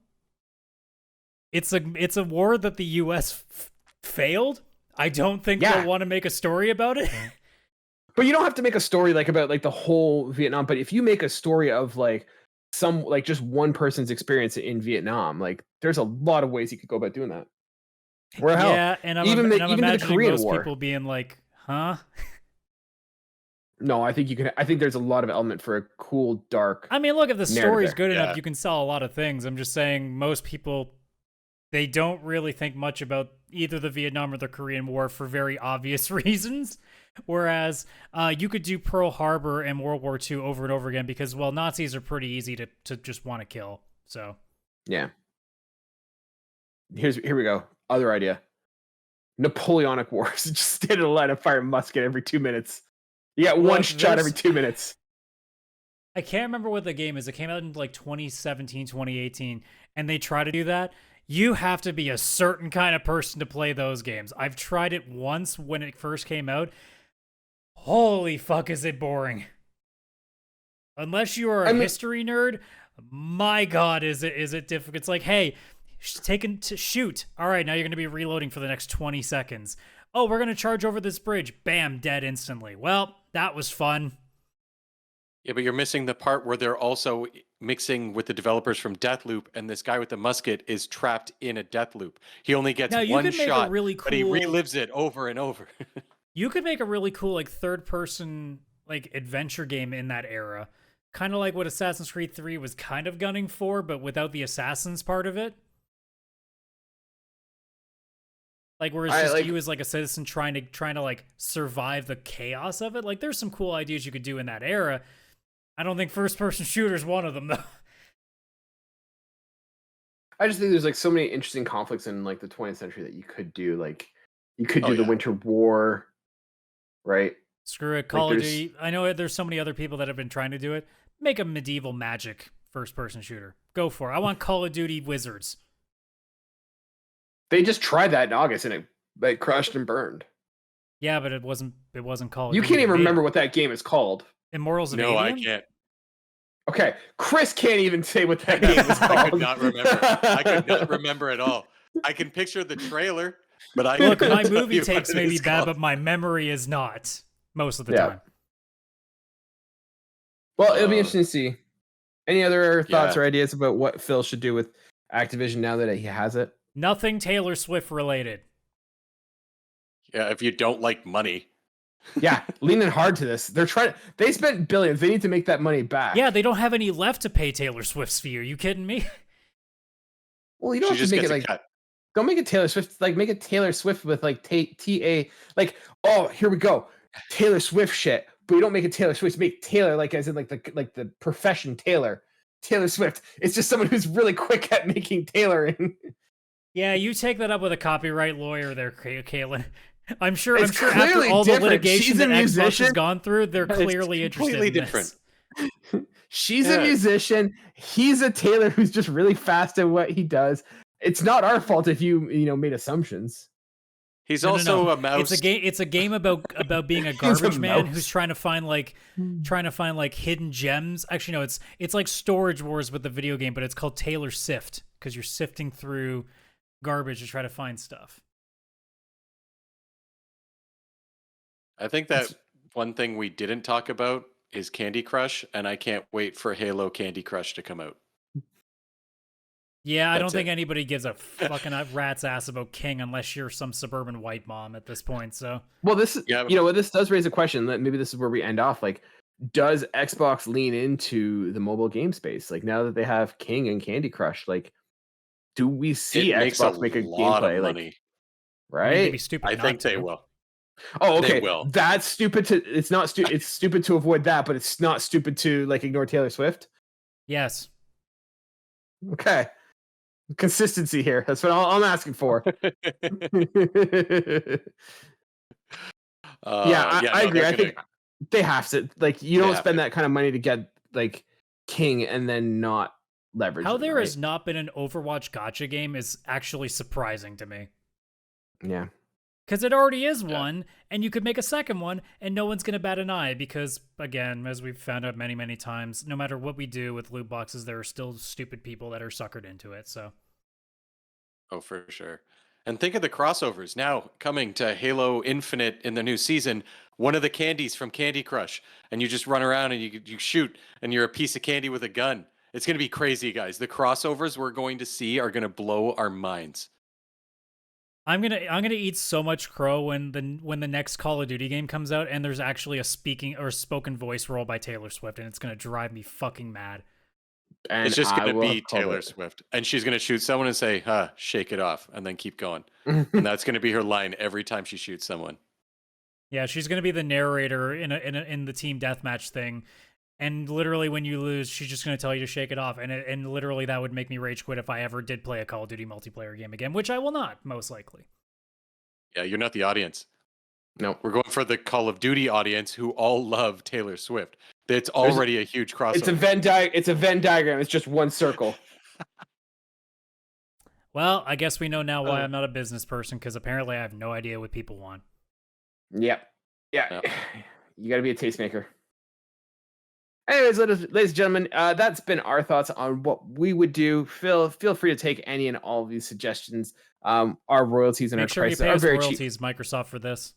[SPEAKER 2] It's a war that the US failed. I don't think they'll want to make a story about it.
[SPEAKER 1] But you don't have to make a story like about like the whole Vietnam. But if you make a story of like some like just one person's experience in Vietnam, like there's a lot of ways you could go about doing that. Where hell,
[SPEAKER 2] yeah, and I'm imagining the Korean War, people being like, huh?
[SPEAKER 1] No, I think you can. I think there's a lot of element for a cool, dark.
[SPEAKER 2] I mean, look, if the story's good enough, you can sell a lot of things. I'm just saying, most people, they don't really think much about either the Vietnam or the Korean War for very obvious reasons. Whereas you could do Pearl Harbor and World War II over and over again because, well, Nazis are pretty easy to just want to kill. So
[SPEAKER 1] yeah. Here we go. Other idea. Napoleonic Wars. Just stand in a line and fire a musket every 2 minutes. You got one shot every 2 minutes.
[SPEAKER 2] I can't remember what the game is. It came out in like 2017, 2018, and they try to do that. You have to be a certain kind of person to play those games. I've tried it once when it first came out. Holy fuck, is it boring. Unless you are a history nerd, my god, is it difficult. It's like, hey, taken to shoot. All right, now you're going to be reloading for the next 20 seconds. Oh, we're going to charge over this bridge. Bam, dead instantly. Well, that was fun.
[SPEAKER 3] Yeah, but you're missing the part where they're also mixing with the developers from Deathloop, and this guy with the musket is trapped in a Deathloop. He only gets one shot, but he relives it over and over.
[SPEAKER 2] You could make a really cool like third-person like adventure game in that era. Kind of like what Assassin's Creed 3 was kind of gunning for, but without the assassins part of it. Like where it's just you as like a citizen trying to like survive the chaos of it. Like there's some cool ideas you could do in that era. I don't think first-person shooter is one of them though.
[SPEAKER 1] I just think there's like so many interesting conflicts in like the 20th century that you could do. Like you could do the Winter War, right?
[SPEAKER 2] Screw it, Call of Duty. I know there's so many other people that have been trying to do it. Make a medieval magic first-person shooter. Go for it. I want Call of Duty Wizards.
[SPEAKER 1] They just tried that in August and it crashed and burned.
[SPEAKER 2] Yeah, but it wasn't Call of Duty.
[SPEAKER 1] You can't even remember what that game is called.
[SPEAKER 2] Immortals of
[SPEAKER 3] No,
[SPEAKER 2] Alien?
[SPEAKER 3] I can't.
[SPEAKER 1] Okay, Chris can't even say what that game is called.
[SPEAKER 3] I could not remember. I could not remember at all. I can picture the trailer, but I
[SPEAKER 2] look. My movie takes may be bad, but my memory is not most of the time.
[SPEAKER 1] Well, it'll be interesting to see. Any other thoughts or ideas about what Phil should do with Activision now that he has it?
[SPEAKER 2] Nothing Taylor Swift related.
[SPEAKER 3] Yeah, if you don't like money.
[SPEAKER 1] Yeah, leaning hard to this. They spent billions. They need to make that money back.
[SPEAKER 2] Yeah, they don't have any left to pay Taylor Swift's fee. Are you kidding me?
[SPEAKER 1] Well, you don't have to make it like Don't make it Taylor Swift. Like, make it Taylor Swift with like T-A. Like, oh, here we go, Taylor Swift shit. But you don't make it Taylor Swift. Make Taylor like as in like the profession Taylor. Taylor Swift. It's just someone who's really quick at making tailoring.
[SPEAKER 2] Yeah, you take that up with a copyright lawyer there, Kaylan. I'm sure
[SPEAKER 1] It's
[SPEAKER 2] after all
[SPEAKER 1] different.
[SPEAKER 2] the litigation
[SPEAKER 1] She's
[SPEAKER 2] that
[SPEAKER 1] a
[SPEAKER 2] Xbox
[SPEAKER 1] musician.
[SPEAKER 2] has gone through, they're clearly interested in
[SPEAKER 3] different.
[SPEAKER 2] this.
[SPEAKER 1] She's a musician. He's a tailor who's just really fast at what he does. It's not our fault if you made assumptions.
[SPEAKER 3] He's also a mouse.
[SPEAKER 2] It's a game about being a garbage man who's trying to find like hidden gems. Actually, no, it's like Storage Wars with the video game, but it's called Taylor Sift because you're sifting through garbage to try to find stuff.
[SPEAKER 3] I think that one thing we didn't talk about is Candy Crush, and I can't wait for Halo Candy Crush to come out.
[SPEAKER 2] Yeah, I don't think anybody gives a fucking rat's ass about King unless you're some suburban white mom at this point. So,
[SPEAKER 1] well, this is this does raise a question. That maybe this is where we end off. Like, does Xbox lean into the mobile game space? Like, now that they have King and Candy Crush, like, do we see Xbox make a gameplay? Like, right?
[SPEAKER 3] I think they will.
[SPEAKER 1] Oh, okay.
[SPEAKER 3] They will.
[SPEAKER 1] That's stupid. It's not stupid. It's stupid to avoid that, but it's not stupid to like ignore Taylor Swift.
[SPEAKER 2] Yes.
[SPEAKER 1] Okay. Consistency here. That's what I'm asking for. I agree. I think they have to. Like, you don't spend that kind of money to get like King and then not leverage.
[SPEAKER 2] How there has not been an Overwatch gacha game is actually surprising to me.
[SPEAKER 1] Yeah.
[SPEAKER 2] Because it already is one, and you could make a second one, and no one's going to bat an eye because, again, as we've found out many, many times, no matter what we do with loot boxes, there are still stupid people that are suckered into it, so.
[SPEAKER 3] Oh, for sure. And think of the crossovers now coming to Halo Infinite in the new season. One of the candies from Candy Crush, and you just run around and you shoot, and you're a piece of candy with a gun. It's going to be crazy, guys. The crossovers we're going to see are going to blow our minds.
[SPEAKER 2] I'm gonna eat so much crow when the next Call of Duty game comes out and there's actually a speaking or spoken voice role by Taylor Swift, and it's gonna drive me fucking mad.
[SPEAKER 3] And it's just gonna be Taylor Swift, and she's gonna shoot someone and say, shake it off," and then keep going. And that's gonna be her line every time she shoots someone.
[SPEAKER 2] Yeah, she's gonna be the narrator in the team deathmatch thing. And literally, when you lose, she's just going to tell you to shake it off. And literally, that would make me rage quit if I ever did play a Call of Duty multiplayer game again, which I will not, most likely.
[SPEAKER 3] Yeah, you're not the audience.
[SPEAKER 1] No.
[SPEAKER 3] We're going for the Call of Duty audience who all love Taylor Swift. It's already a huge crossover.
[SPEAKER 1] It's a Venn diagram. It's just one circle.
[SPEAKER 2] Well, I guess we know now why I'm not a business person, because apparently I have no idea what people want.
[SPEAKER 1] Yep. Yeah. You got to be a tastemaker. Anyways, ladies and gentlemen, that's been our thoughts on what we would do. Feel free to take any and all of these suggestions. Our royalties and
[SPEAKER 2] Make
[SPEAKER 1] our
[SPEAKER 2] sure
[SPEAKER 1] prices
[SPEAKER 2] you pay
[SPEAKER 1] are
[SPEAKER 2] us
[SPEAKER 1] very
[SPEAKER 2] royalties,
[SPEAKER 1] cheap.
[SPEAKER 2] Microsoft, for this.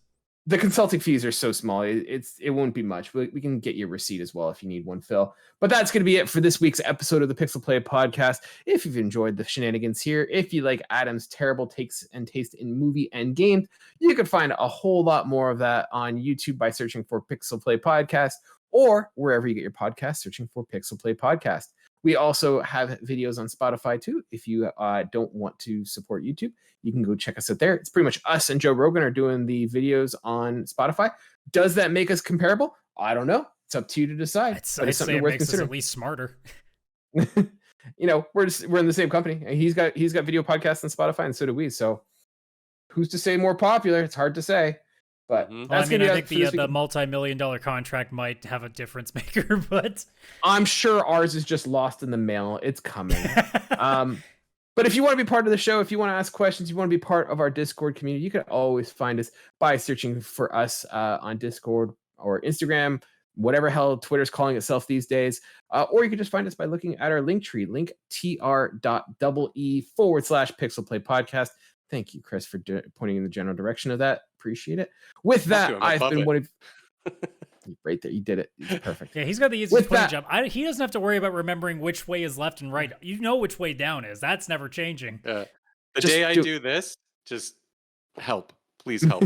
[SPEAKER 1] The consulting fees are so small; it won't be much. We can get you a receipt as well if you need one, Phil. But that's going to be it for this week's episode of the PixelPlay Podcast. If you've enjoyed the shenanigans here, if you like Adam's terrible takes and taste in movie and games, you can find a whole lot more of that on YouTube by searching for PixelPlay Podcast, or wherever you get your podcast, searching for PixelPlay Podcast. We also have videos on Spotify too. If you don't want to support YouTube, you can go check us out there. It's pretty much us and Joe Rogan are doing the videos on Spotify. Does that make us comparable? I don't know. It's up to you to decide.
[SPEAKER 2] I'd say it makes us at least smarter.
[SPEAKER 1] We're in the same company. He's got video podcasts on Spotify, and so do we. So who's to say more popular? It's hard to say. But
[SPEAKER 2] I think the multi-million-dollar contract might have a difference maker, but
[SPEAKER 1] I'm sure ours is just lost in the mail. It's coming. But if you want to be part of the show, if you want to ask questions, you want to be part of our Discord community, you can always find us by searching for us on Discord or Instagram, whatever hell Twitter's calling itself these days. Or you can just find us by looking at our link tree, linktr.ee/PixelPlay Podcast. Thank you, Chris, for pointing in the general direction of that. Appreciate it. With that, I've been one of... Right there, you did it. It's perfect.
[SPEAKER 2] Yeah, he's got the easiest point job. He doesn't have to worry about remembering which way is left and right. You know which way down is. That's never changing.
[SPEAKER 3] The day I do this, just help. Please help.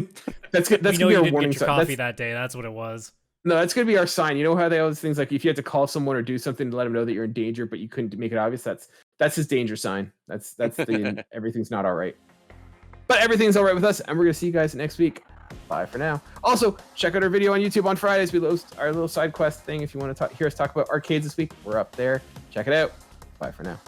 [SPEAKER 2] That's good. That's gonna be our warning sign. Coffee that day. That's what it was.
[SPEAKER 1] No, that's gonna be our sign. You know how they always things like if you had to call someone or do something to let them know that you're in danger, but you couldn't make it obvious. That's his danger sign. That's the everything's not all right. But everything's all right with us, and we're going to see you guys next week. Bye for now. Also, check out our video on YouTube on Fridays. We post our little side quest thing. If you want to hear us talk about arcades this week, we're up there. Check it out. Bye for now.